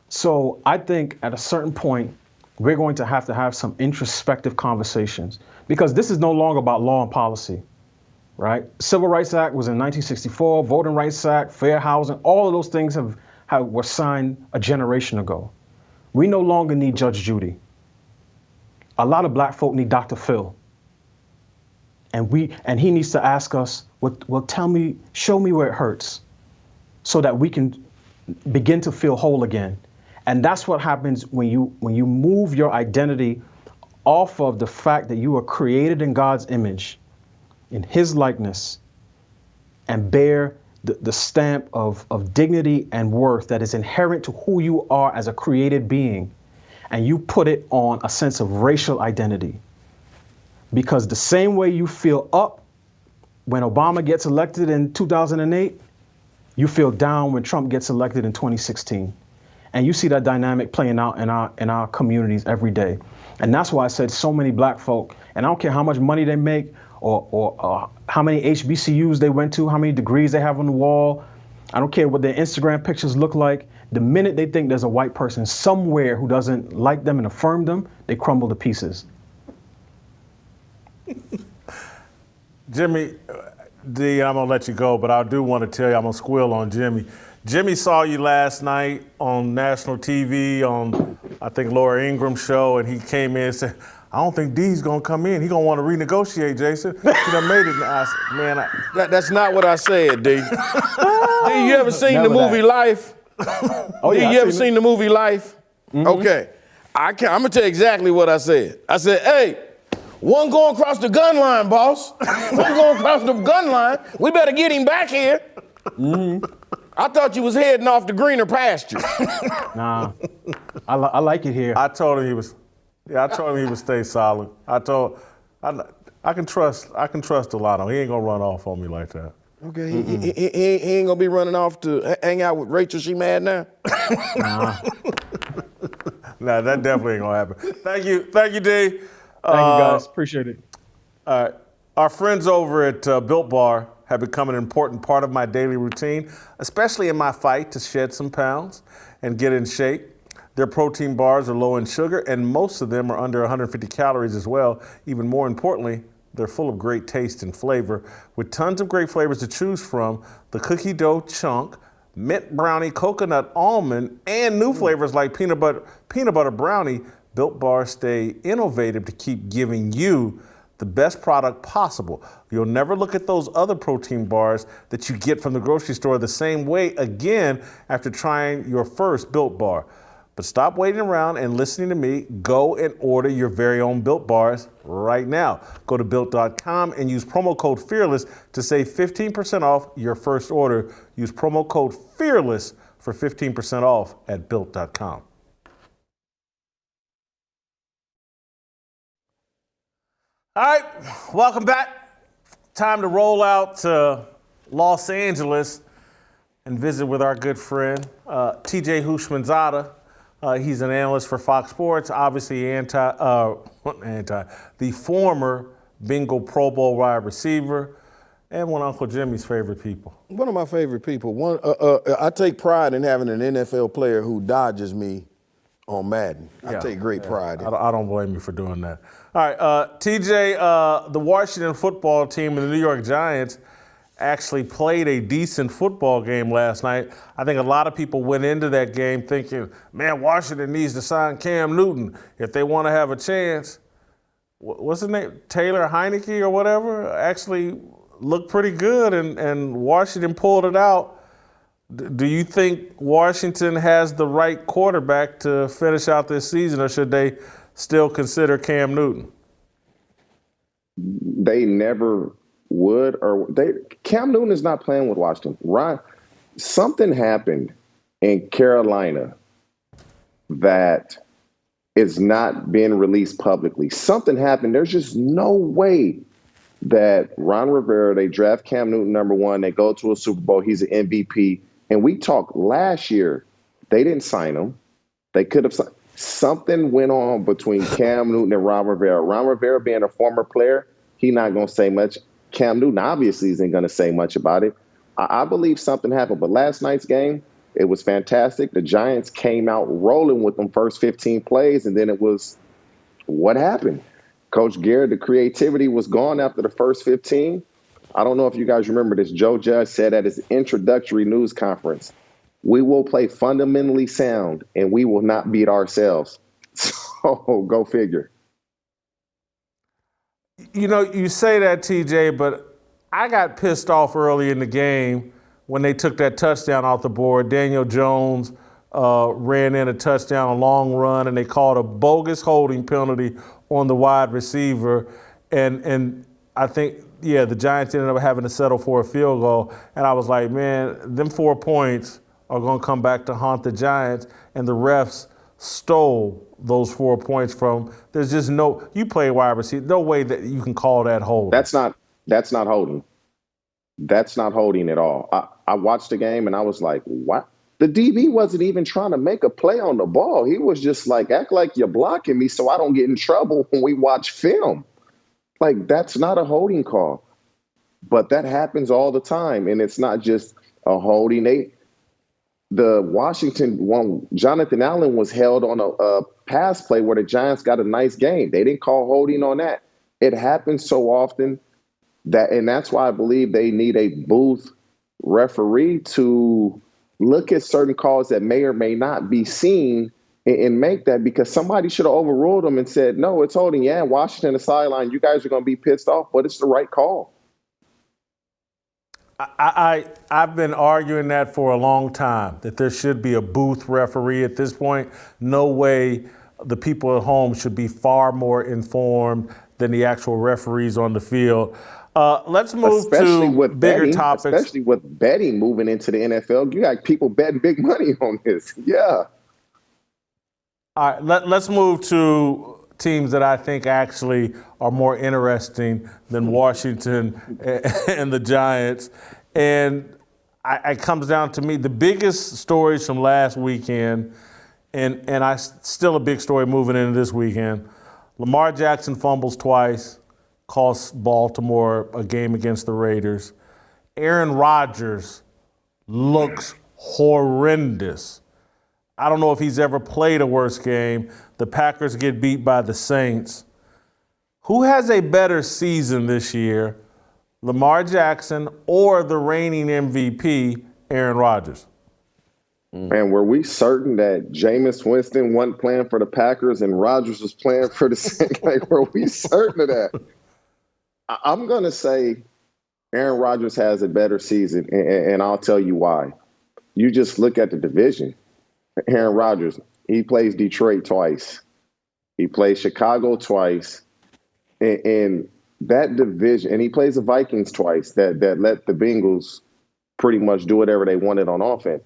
So I think at a certain point, we're going to have some introspective conversations because this is no longer about law and policy, right? Civil Rights Act was in 1964, Voting Rights Act, fair housing, all of those things were signed a generation ago. We no longer need Judge Judy. A lot of black folk need Dr. Phil. And he needs to ask us, well, show me where it hurts so that we can begin to feel whole again. And that's what happens when you move your identity off of the fact that you are created in God's image, in his likeness, and bear the stamp of dignity and worth that is inherent to who you are as a created being, and you put it on a sense of racial identity. Because the same way you feel up when Obama gets elected in 2008, you feel down when Trump gets elected in 2016. And you see that dynamic playing out in our communities every day. And that's why I said so many black folk, and I don't care how much money they make or how many HBCUs they went to, how many degrees they have on the wall. I don't care what their Instagram pictures look like. The minute they think there's a white person somewhere who doesn't like them and affirm them, they crumble to pieces. Jimmy, D, I'm gonna let you go, but I do want to tell you, I'm gonna squill on Jimmy. Jimmy saw you last night on national TV on, I think, Laura Ingram's show, and he came in and said, I don't think D's gonna come in. He gonna want to renegotiate, Jason. He done made it. I said, man, That's not what I said, D. D, you ever seen the movie Life? Oh, yeah, D, you ever seen the movie Life? Mm-hmm. Okay. I'm gonna tell you exactly what I said. I said, hey, One going across the gun line, boss. One going across the gun line. We better get him back here. I thought you was heading off the greener pasture. Nah, I like it here. I told him he was. Yeah, I told him he would stay solid. I can trust Delano. He ain't gonna run off on me like that. Okay, he ain't gonna be running off to hang out with Rachel. She mad now? Nah, that definitely ain't gonna happen. Thank you, D. Thank you, guys. Appreciate it. All right. Our friends over at Built Bar have become an important part of my daily routine, especially in my fight to shed some pounds and get in shape. Their protein bars are low in sugar, and most of them are under 150 calories as well. Even more importantly, they're full of great taste and flavor, with tons of great flavors to choose from: the cookie dough chunk, mint brownie, coconut almond, and new flavors like peanut butter brownie. Built Bars stay innovative to keep giving you the best product possible. You'll never look at those other protein bars that you get from the grocery store the same way again after trying your first Built Bar. But stop waiting around and listening to me. Go and order your very own Built Bars right now. Go to Built.com and use promo code FEARLESS to save 15% off your first order. Use promo code FEARLESS for 15% off at Built.com. All right, welcome back. Time to roll out to Los Angeles and visit with our good friend, TJ Houshmandzadeh. He's an analyst for Fox Sports, obviously the former Bengal Pro Bowl wide receiver and one of Uncle Jimmy's favorite people. One of my favorite people. I take pride in having an NFL player who dodges me on Madden. I take great pride in it. I don't blame you for doing that. All right, TJ, the Washington football team and the New York Giants actually played a decent football game last night. I think a lot of people went into that game thinking, man, Washington needs to sign Cam Newton if they want to have a chance. What's his name? Taylor Heineke or whatever actually looked pretty good, and Washington pulled it out. Do you think Washington has the right quarterback to finish out this season, or should they still consider Cam Newton? They never would, Cam Newton is not playing with Washington. Something happened in Carolina that is not being released publicly. Something happened. There's just no way that Ron Rivera, they draft Cam Newton number one, they go to a Super Bowl, he's an MVP. And we talked last year, they didn't sign him. They could have signed. Something went on between Cam Newton and Ron Rivera. Ron Rivera being a former player, he's not going to say much. Cam Newton obviously isn't going to say much about it. I believe something happened. But last night's game, it was fantastic. The Giants came out rolling with them first 15 plays, and then it was what happened. Coach Garrett, the creativity was gone after the first 15. I don't know if you guys remember this. Joe Judge said at his introductory news conference, we will play fundamentally sound, and we will not beat ourselves. So go figure. You know, you say that, TJ, but I got pissed off early in the game when they took that touchdown off the board. Daniel Jones ran in a touchdown, a long run, and they called a bogus holding penalty on the wide receiver. And I think, the Giants ended up having to settle for a field goal. And I was like, man, them 4 points are going to come back to haunt the Giants. And the refs stole those 4 points from. There's just you play wide receiver, no way that you can call that holding. That's not holding. That's not holding at all. I watched the game and I was like, what? The DB wasn't even trying to make a play on the ball. He was just like, act like you're blocking me so I don't get in trouble when we watch film. Like, that's not a holding call. But that happens all the time, and it's not just a holding. The Washington one, Jonathan Allen was held on a pass play where the Giants got a nice game. They didn't call holding on that. It happens so often and that's why I believe they need a booth referee to look at certain calls that may or may not be seen and make that, because somebody should have overruled them and said, no, it's holding. Yeah, Washington, the sideline, you guys are going to be pissed off, but it's the right call. I've been arguing that for a long time, that there should be a booth referee at this point. No way the people at home should be far more informed than the actual referees on the field. Let's move especially to with bigger betting, topics. Especially with betting moving into the NFL. You got people betting big money on this. Yeah. All right, let's move to teams that I think actually are more interesting than Washington and the Giants. And it comes down to me, the biggest stories from last weekend, and I still a big story moving into this weekend. Lamar Jackson fumbles twice, costs Baltimore a game against the Raiders. Aaron Rodgers looks horrendous. I don't know if he's ever played a worse game. The Packers get beat by the Saints. Who has a better season this year, Lamar Jackson or the reigning MVP, Aaron Rodgers? And were we certain that Jameis Winston wasn't playing for the Packers and Rodgers was playing for the Saints? Like, were we certain of that? I'm going to say Aaron Rodgers has a better season, and I'll tell you why. You just look at the division. Aaron Rodgers, he plays Detroit twice. He plays Chicago twice. And that division, and he plays the Vikings twice that let the Bengals pretty much do whatever they wanted on offense.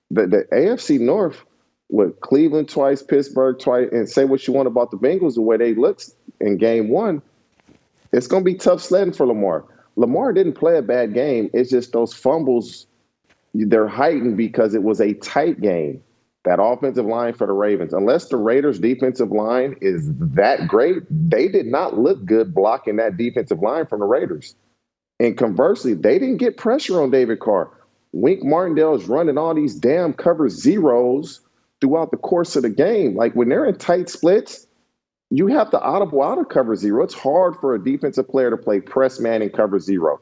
The AFC North with Cleveland twice, Pittsburgh twice, and say what you want about the Bengals, the way they looked in game one, it's going to be tough sledding for Lamar. Lamar didn't play a bad game. It's just those fumbles, they're heightened because it was a tight game. That offensive line for the Ravens, unless the Raiders' defensive line is that great, they did not look good blocking that defensive line from the Raiders. And conversely, they didn't get pressure on David Carr. Wink Martindale's running all these damn cover zeros throughout the course of the game. Like, when they're in tight splits, you have to audible out of cover zero. It's hard for a defensive player to play press man in cover zero.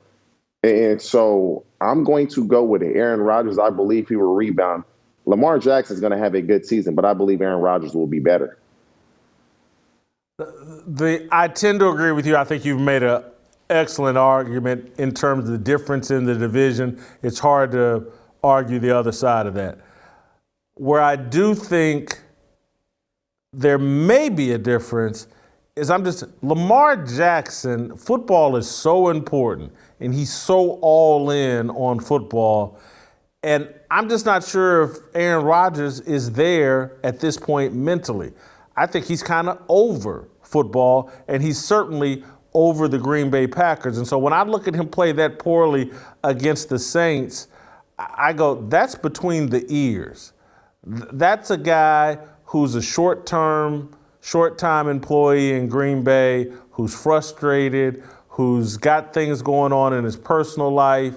And so I'm going to go with it. Aaron Rodgers, I believe he will rebound. Lamar Jackson is going to have a good season, but I believe Aaron Rodgers will be better. I tend to agree with you. I think you've made an excellent argument in terms of the difference in the division. It's hard to argue the other side of that. Where I do think there may be a difference is Lamar Jackson, football is so important, and he's so all in on football. And I'm just not sure if Aaron Rodgers is there at this point mentally. I think he's kind of over football, and he's certainly over the Green Bay Packers. And so when I look at him play that poorly against the Saints, I go, that's between the ears. That's a guy who's a short-time employee in Green Bay, who's frustrated, who's got things going on in his personal life.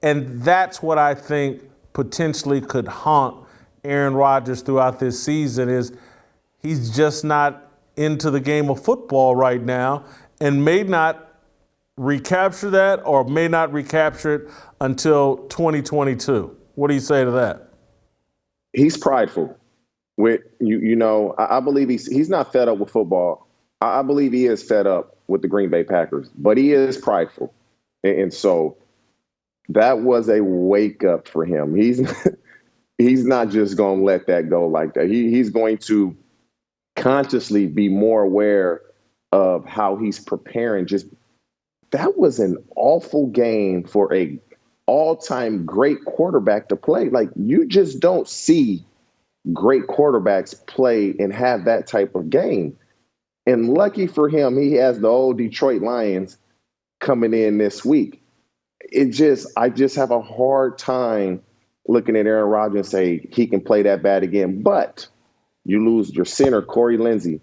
And that's what I think potentially could haunt Aaron Rodgers throughout this season, is he's just not into the game of football right now and may not recapture that or may not recapture it until 2022. What do you say to that? He's prideful. I believe he's not fed up with football. I believe he is fed up with the Green Bay Packers, but he is prideful. And so that was a wake up for him. He's not just going to let that go like that. He's going to consciously be more aware of how he's preparing. That was an awful game for a all-time great quarterback to play. Like, you just don't see great quarterbacks play and have that type of game. And lucky for him, he has the old Detroit Lions coming in this week. I just have a hard time looking at Aaron Rodgers and say he can play that bad again. But you lose your center, Corey Lindsey,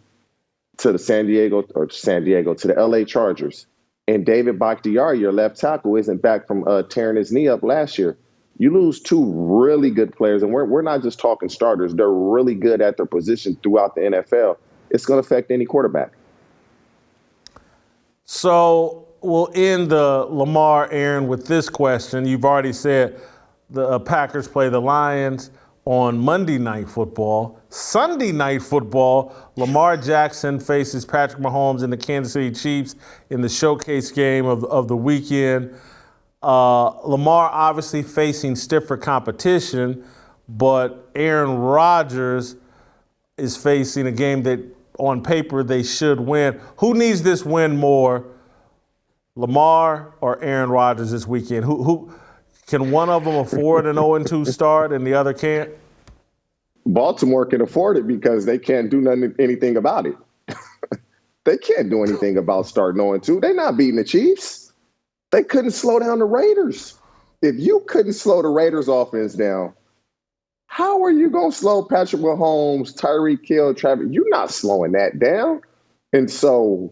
to the LA Chargers. And David Bakhtiari, your left tackle, isn't back from tearing his knee up last year. You lose two really good players, and we're not just talking starters. They're really good at their position throughout the NFL. It's going to affect any quarterback. So we'll end the Lamar, Aaron, with this question. You've already said the Packers play the Lions on Monday Night Football. Sunday Night Football, Lamar Jackson faces Patrick Mahomes and the Kansas City Chiefs in the showcase game of the weekend. Lamar obviously facing stiffer competition, but Aaron Rodgers is facing a game that on paper they should win. Who needs this win more, Lamar or Aaron Rodgers this weekend? Who can one of them afford an 0-2 start and the other can't? Baltimore can afford it because they can't do anything about it. They can't do anything about starting 0-2. They're not beating the Chiefs. They couldn't slow down the Raiders. If you couldn't slow the Raiders offense down, how are you going to slow Patrick Mahomes, Tyreek Hill, Travis? You're not slowing that down. And so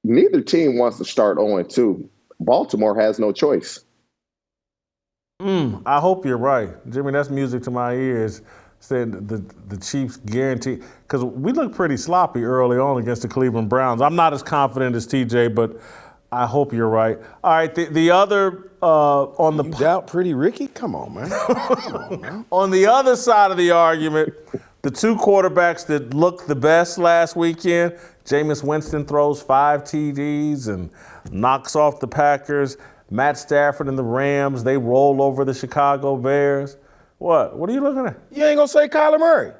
neither team wants to start 0-2. Baltimore has no choice. I hope you're right. Jimmy, that's music to my ears. Saying the Chiefs guarantee, because we looked pretty sloppy early on against the Cleveland Browns. I'm not as confident as TJ, but I hope you're right. All right, the other on the... You doubt Pretty Ricky? Come on, man. Come on, man. On the other side of the argument, the two quarterbacks that looked the best last weekend, Jameis Winston throws 5 TDs and knocks off the Packers. Matt Stafford and the Rams, they roll over the Chicago Bears. What? What are you looking at? You ain't going to say Kyler Murray.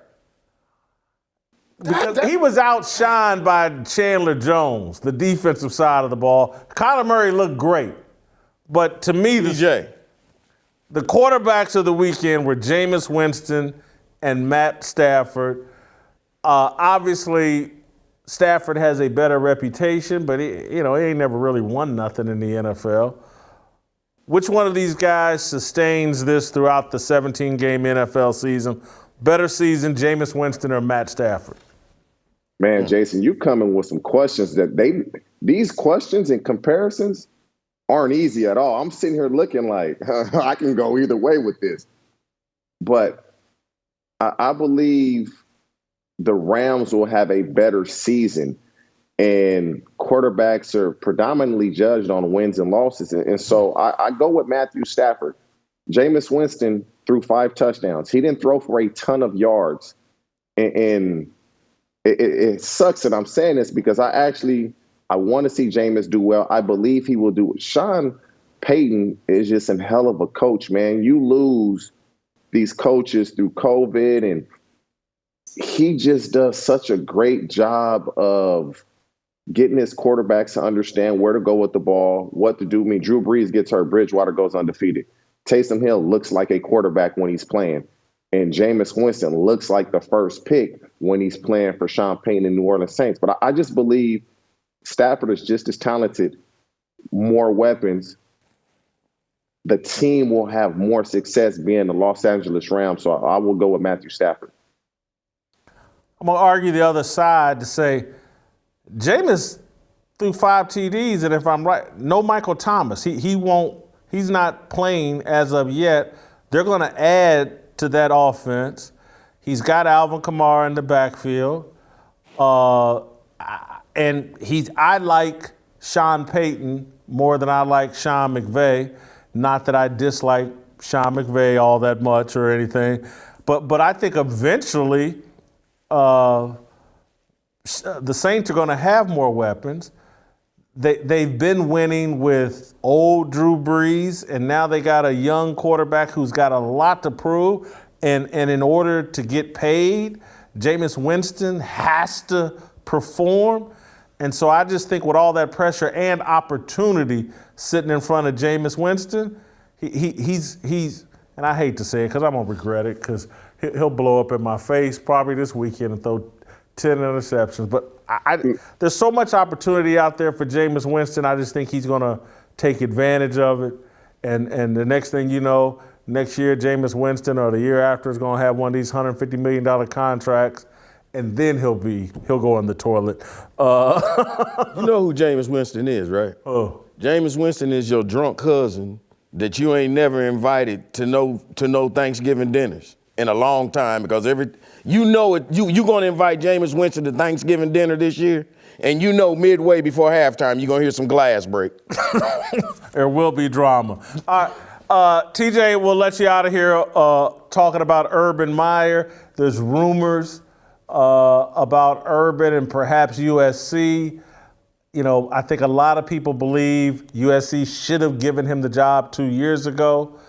Because he was outshined by Chandler Jones, the defensive side of the ball. Kyler Murray looked great. But to me, the quarterbacks of the weekend were Jameis Winston and Matt Stafford. Obviously, Stafford has a better reputation, but he ain't never really won nothing in the NFL. Which one of these guys sustains this throughout the 17-game NFL season? Better season, Jameis Winston or Matt Stafford? Man, Jason, you coming with some questions that these questions and comparisons aren't easy at all. I'm sitting here looking like I can go either way with this. But I believe the Rams will have a better season, and quarterbacks are predominantly judged on wins and losses. And so I go with Matthew Stafford. Jameis Winston threw 5 touchdowns. He didn't throw for a ton of yards. And it sucks that I'm saying this because I want to see Jameis do well. I believe he will do it. Sean Payton is just a hell of a coach, man. You lose these coaches through COVID, and he just does such a great job of getting his quarterbacks to understand where to go with the ball, what to do. I mean, Drew Brees gets hurt, Bridgewater goes undefeated. Taysom Hill looks like a quarterback when he's playing. And Jameis Winston looks like the first pick when he's playing for Sean Payton and New Orleans Saints. But I just believe Stafford is just as talented, more weapons. The team will have more success being the Los Angeles Rams. So I will go with Matthew Stafford. I'm going to argue the other side to say Jameis threw 5 TDs, and if I'm right, no Michael Thomas. He's not playing as of yet. They're going to add to that offense. He's got Alvin Kamara in the backfield. And I like Sean Payton more than I like Sean McVay. Not that I dislike Sean McVay all that much or anything. But I think eventually the Saints are going to have more weapons. They've been winning with old Drew Brees, and now they got a young quarterback who's got a lot to prove. And in order to get paid, Jameis Winston has to perform. And so I just think with all that pressure and opportunity sitting in front of Jameis Winston, he's and I hate to say it because I'm going to regret it because he'll blow up in my face probably this weekend and throw 10 interceptions. But there's so much opportunity out there for Jameis Winston. I just think he's going to take advantage of it. And the next thing you know, next year, Jameis Winston or the year after is going to have one of these $150 million contracts, and then he'll go in the toilet. You know who Jameis Winston is, right? Oh. Jameis Winston is your drunk cousin that you ain't never invited to no Thanksgiving dinners in a long time because you gonna invite Jameis Winston to Thanksgiving dinner this year, and you know midway before halftime you're gonna hear some glass break. There will be drama. All right, TJ, we'll let you out of here talking about Urban Meyer. There's rumors about Urban and perhaps USC. You know, I think a lot of people believe USC should have given him the job 2 years ago.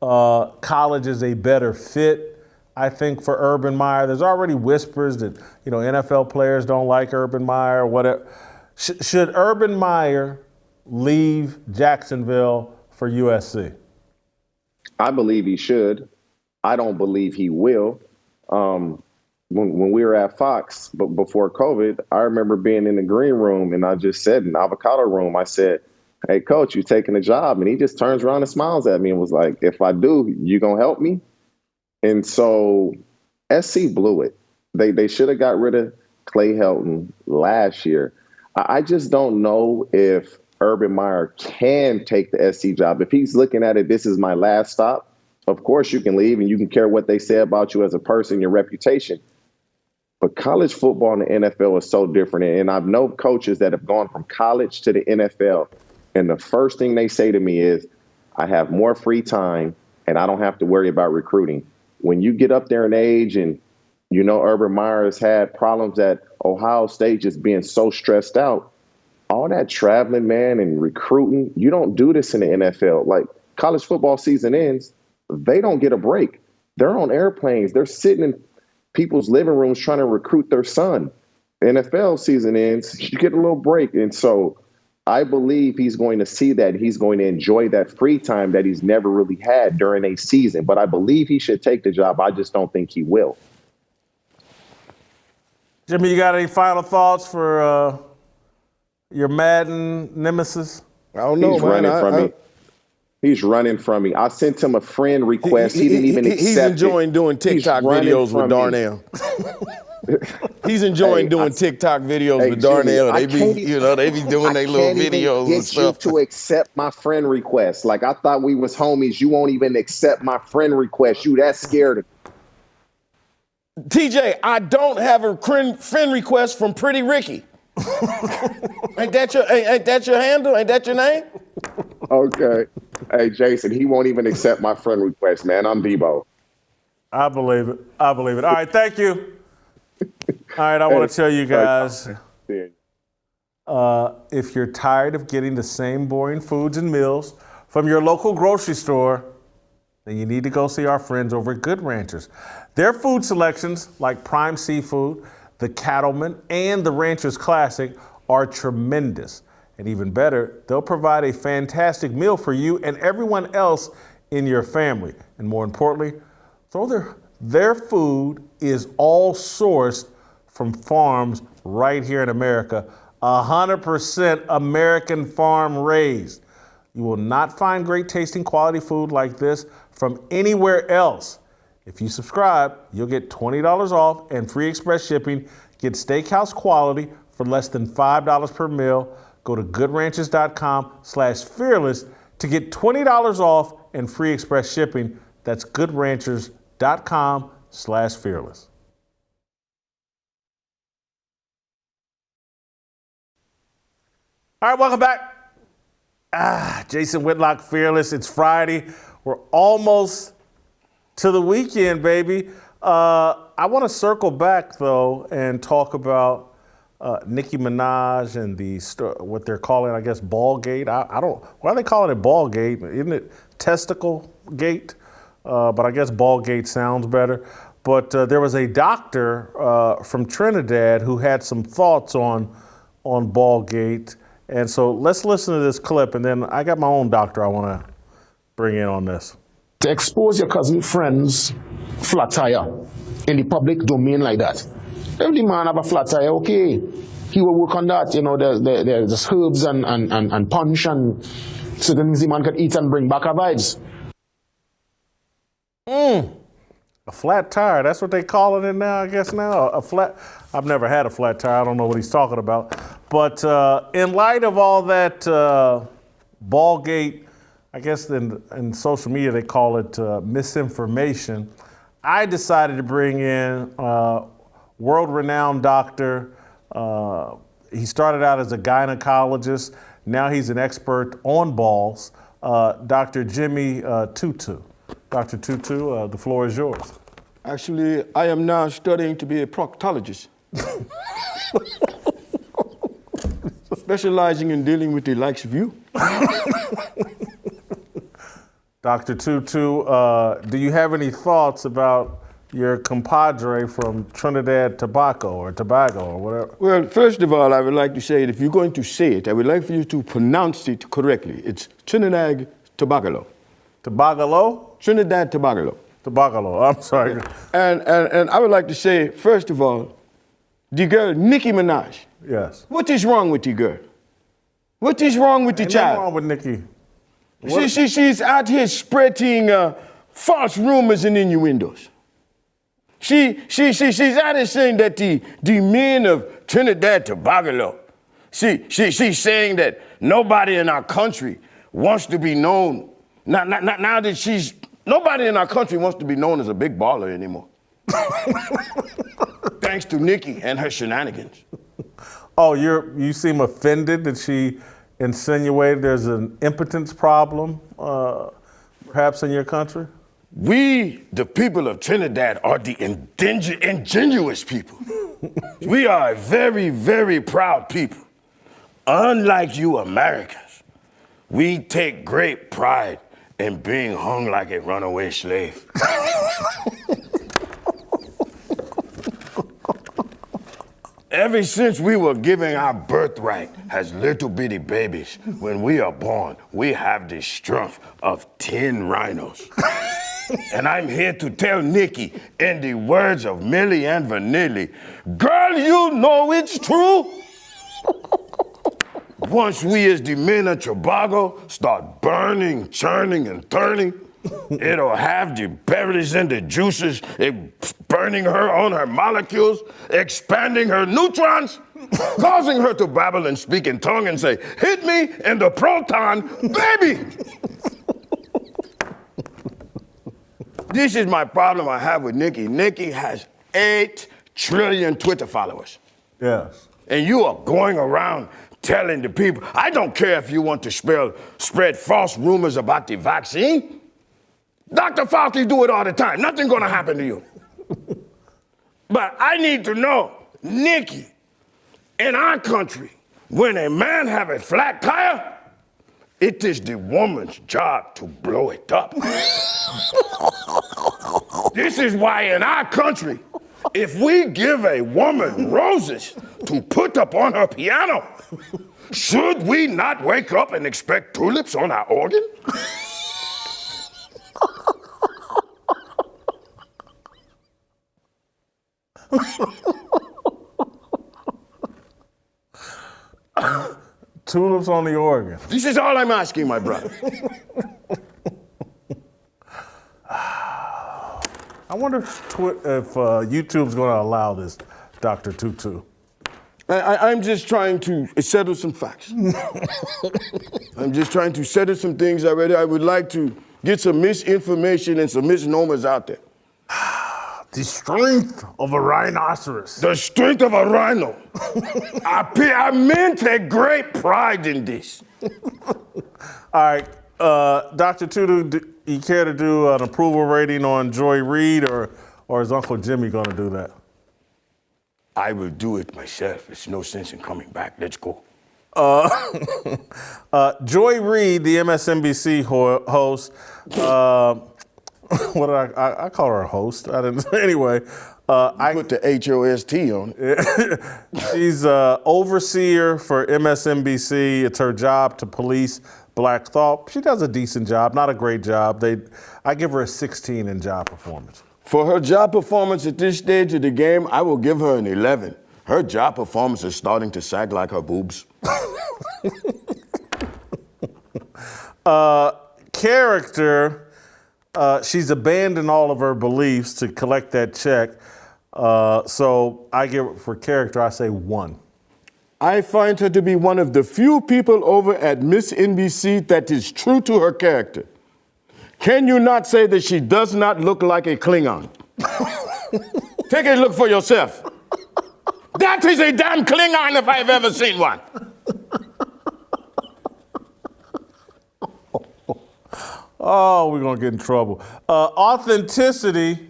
College is a better fit. I think, for Urban Meyer. There's already whispers that, NFL players don't like Urban Meyer or whatever. Should Urban Meyer leave Jacksonville for USC? I believe he should. I don't believe he will. When we were at Fox, but before COVID, I remember being in the green room, and I just said in the avocado room, I said, "Hey, coach, you taking the job?" And he just turns around and smiles at me and was like, "If I do, you gonna help me?" And so SC blew it. They should have got rid of Clay Helton last year. I just don't know if Urban Meyer can take the SC job. If he's looking at it, this is my last stop, of course you can leave and you can care what they say about you as a person, your reputation. But college football and the NFL is so different. And I've known coaches that have gone from college to the NFL. And the first thing they say to me is, I have more free time and I don't have to worry about recruiting. When you get up there in age and Urban Meyer has had problems at Ohio State just being so stressed out, all that traveling, man, and recruiting, you don't do this in the NFL. Like, college football season ends, they don't get a break. They're on airplanes. They're sitting in people's living rooms trying to recruit their son. NFL season ends, you get a little break. And so I believe he's going to see that. He's going to enjoy that free time that he's never really had during a season. But I believe he should take the job. I just don't think he will. Jimmy, you got any final thoughts for your Madden nemesis? I don't know, He's running from me. He's running from me. I sent him a friend request. He didn't even accept it. He's enjoying doing TikTok videos with Darnell. He's enjoying doing TikTok videos with Darnell. They be doing their little videos and stuff. Get you to accept my friend request. Like, I thought we was homies. You won't even accept my friend request. You that scared of me. TJ, I don't have a friend request from Pretty Ricky. Ain't that your handle? Ain't that your name? Okay. Hey, Jason, he won't even accept my friend request, man. I'm Debo. I believe it. All right, thank you. All right, I want to tell you guys, if you're tired of getting the same boring foods and meals from your local grocery store, then you need to go see our friends over at Good Ranchers. Their food selections, like prime seafood, the Cattleman, and the Rancher's Classic, are tremendous. And even better, they'll provide a fantastic meal for you and everyone else in your family. And more importantly, their food is all sourced from farms right here in America, 100% American farm raised. You will not find great tasting quality food like this from anywhere else. If you subscribe, you'll get $20 off and free express shipping. Get steakhouse quality for less than $5 per meal. Go to goodranchers.com/fearless to get $20 off and free express shipping. That's goodranchers.com/fearless. All right, welcome back. Jason Whitlock, Fearless. It's Friday. We're almost to the weekend, baby. I want to circle back, though, and talk about Nicki Minaj and what they're calling, I guess, Ballgate. I don't. Why are they calling it Ballgate? Isn't it Testicle Gate? But I guess Ballgate sounds better. But there was a doctor from Trinidad who had some thoughts on Ballgate. And so let's listen to this clip, and then I got my own doctor I want to bring in on this. To expose your cousin friend's flat tire in the public domain like that. If the man have a flat tire, okay, he will work on that. There's herbs and punch and certain things the man can eat and bring back our vibes. A flat tire, that's what they calling it now, I guess now. I've never had a flat tire, I don't know what he's talking about. But in light of all that Ballgate, I guess in social media they call it misinformation, I decided to bring in world-renowned doctor. He started out as a gynecologist. Now he's an expert on balls, Dr. Jimmy Tutu. Dr. Tutu, the floor is yours. Actually, I am now studying to be a proctologist. Specializing in dealing with the likes of you. Dr. Tutu, do you have any thoughts about your compadre from Trinidad Tobago or whatever? Well, first of all, I would like to say that if you're going to say it, I would like for you to pronounce it correctly. It's Trinidad Tobago. Tobago? Trinidad Tobago. Tobago. I'm sorry. And I would like to say, first of all, the girl Nicki Minaj. Yes. What is wrong with the girl? What is wrong with the Ain't child? nothing wrong with Nicki. She's out here spreading false rumors and innuendos. She's out here saying that the men of Trinidad Tobago, she's saying that nobody in our country wants to be known. Now that nobody in our country wants to be known as a big baller anymore. Thanks to Nicki and her shenanigans. Oh, you seem offended that she insinuated there's an impotence problem, perhaps in your country? We, the people of Trinidad, are the ingenuous people. We are a very, very proud people. Unlike you Americans, we take great pride in being hung like a runaway slave. Ever since we were given our birthright as little bitty babies, when we are born, we have the strength of 10 rhinos. And I'm here to tell Nicki, in the words of Millie and Vanilli, girl, you know it's true. Once we as the men of Tobago start burning, churning, and turning, it'll have the berries and the juices, burning her on her molecules, expanding her neutrons, causing her to babble and speak in tongue and say, hit me in the proton, baby! This is my problem I have with Nicki. Nicki has 8 trillion Twitter followers. Yes. And you are going around telling the people, I don't care if you want to spread false rumors about the vaccine. Dr. Fauci do it all the time. Nothing gonna happen to you. But I need to know, Nicki, in our country, when a man have a flat tire, it is the woman's job to blow it up. This is why in our country, if we give a woman roses to put up on her piano, should we not wake up and expect tulips on our organ? Tulips on the organ. This is all I'm asking, my brother. I wonder if YouTube's going to allow this, Dr. Tutu. I'm just trying to settle some facts. I'm just trying to settle some things already. I would like to get some misinformation and some misnomers out there. The strength of a rhinoceros. The strength of a rhino. I meant a great pride in this. All right, Dr. Tutu, do you care to do an approval rating on Joy Reid, or is Uncle Jimmy going to do that? I will do it myself. There's no sense in coming back. Let's go. Joy Reid, the MSNBC host, what did I call her a host? I didn't. Anyway, I put the HOST on it. She's overseer for MSNBC. It's her job to police black thought. She does a decent job, not a great job. I give her a 16 in job performance. For her job performance at this stage of the game, I will give her an 11. Her job performance is starting to sag like her boobs. Character, she's abandoned all of her beliefs to collect that check. So I give, for character, I say 1. I find her to be one of the few people over at Miss NBC that is true to her character. Can you not say that she does not look like a Klingon? Take a look for yourself. That is a damn Klingon if I've ever seen one. Oh, we're going to get in trouble. Authenticity,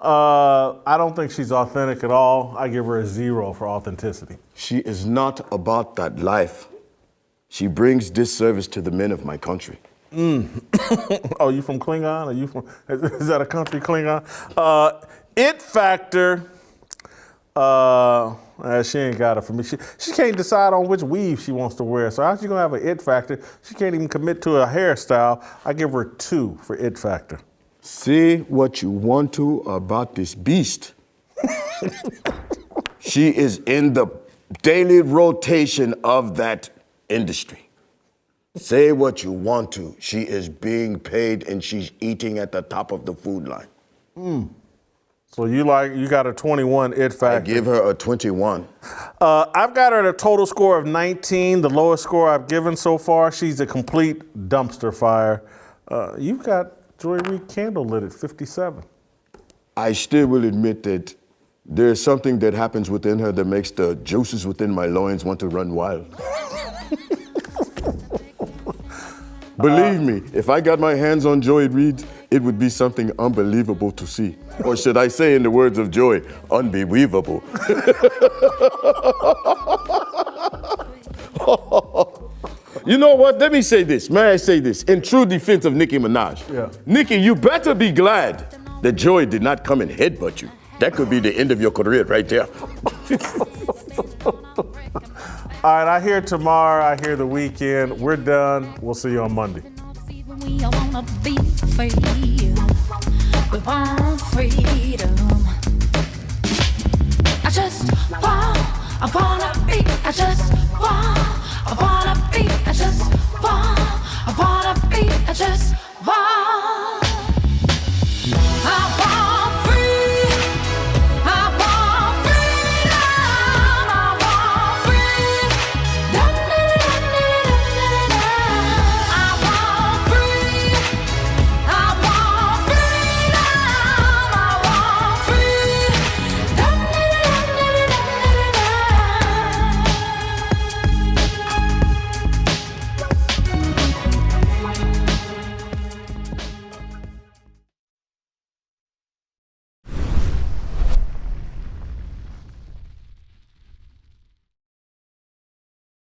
I don't think she's authentic at all. I give her a 0 for authenticity. She is not about that life. She brings disservice to the men of my country. Oh, you from Klingon? Are you from? Is that a country Klingon? It Factor. She ain't got it for me. She can't decide on which weave she wants to wear. So how's she gonna have an It Factor? She can't even commit to a hairstyle. I give her 2 for It Factor. Say what you want to about this beast. She is in the daily rotation of that industry. Say what you want to. She is being paid and she's eating at the top of the food line. So you got a 21 It Factor. I give her a 21. I've got her at a total score of 19, the lowest score I've given so far. She's a complete dumpster fire. You've got Joy Reid candlelit at 57. I still will admit that there's something that happens within her that makes the juices within my loins want to run wild. Believe me, if I got my hands on Joy Reid, it would be something unbelievable to see. Or should I say, in the words of Joy, unbelievable. You know what? Let me say this. May I say this? In true defense of Nicki Minaj. Yeah. Nicki, you better be glad that Joy did not come and headbutt you. That could be the end of your career right there. All right, I hear tomorrow. I hear the weekend. We're done. We'll see you on Monday. We wanna be free. We want freedom. I wanna be. I just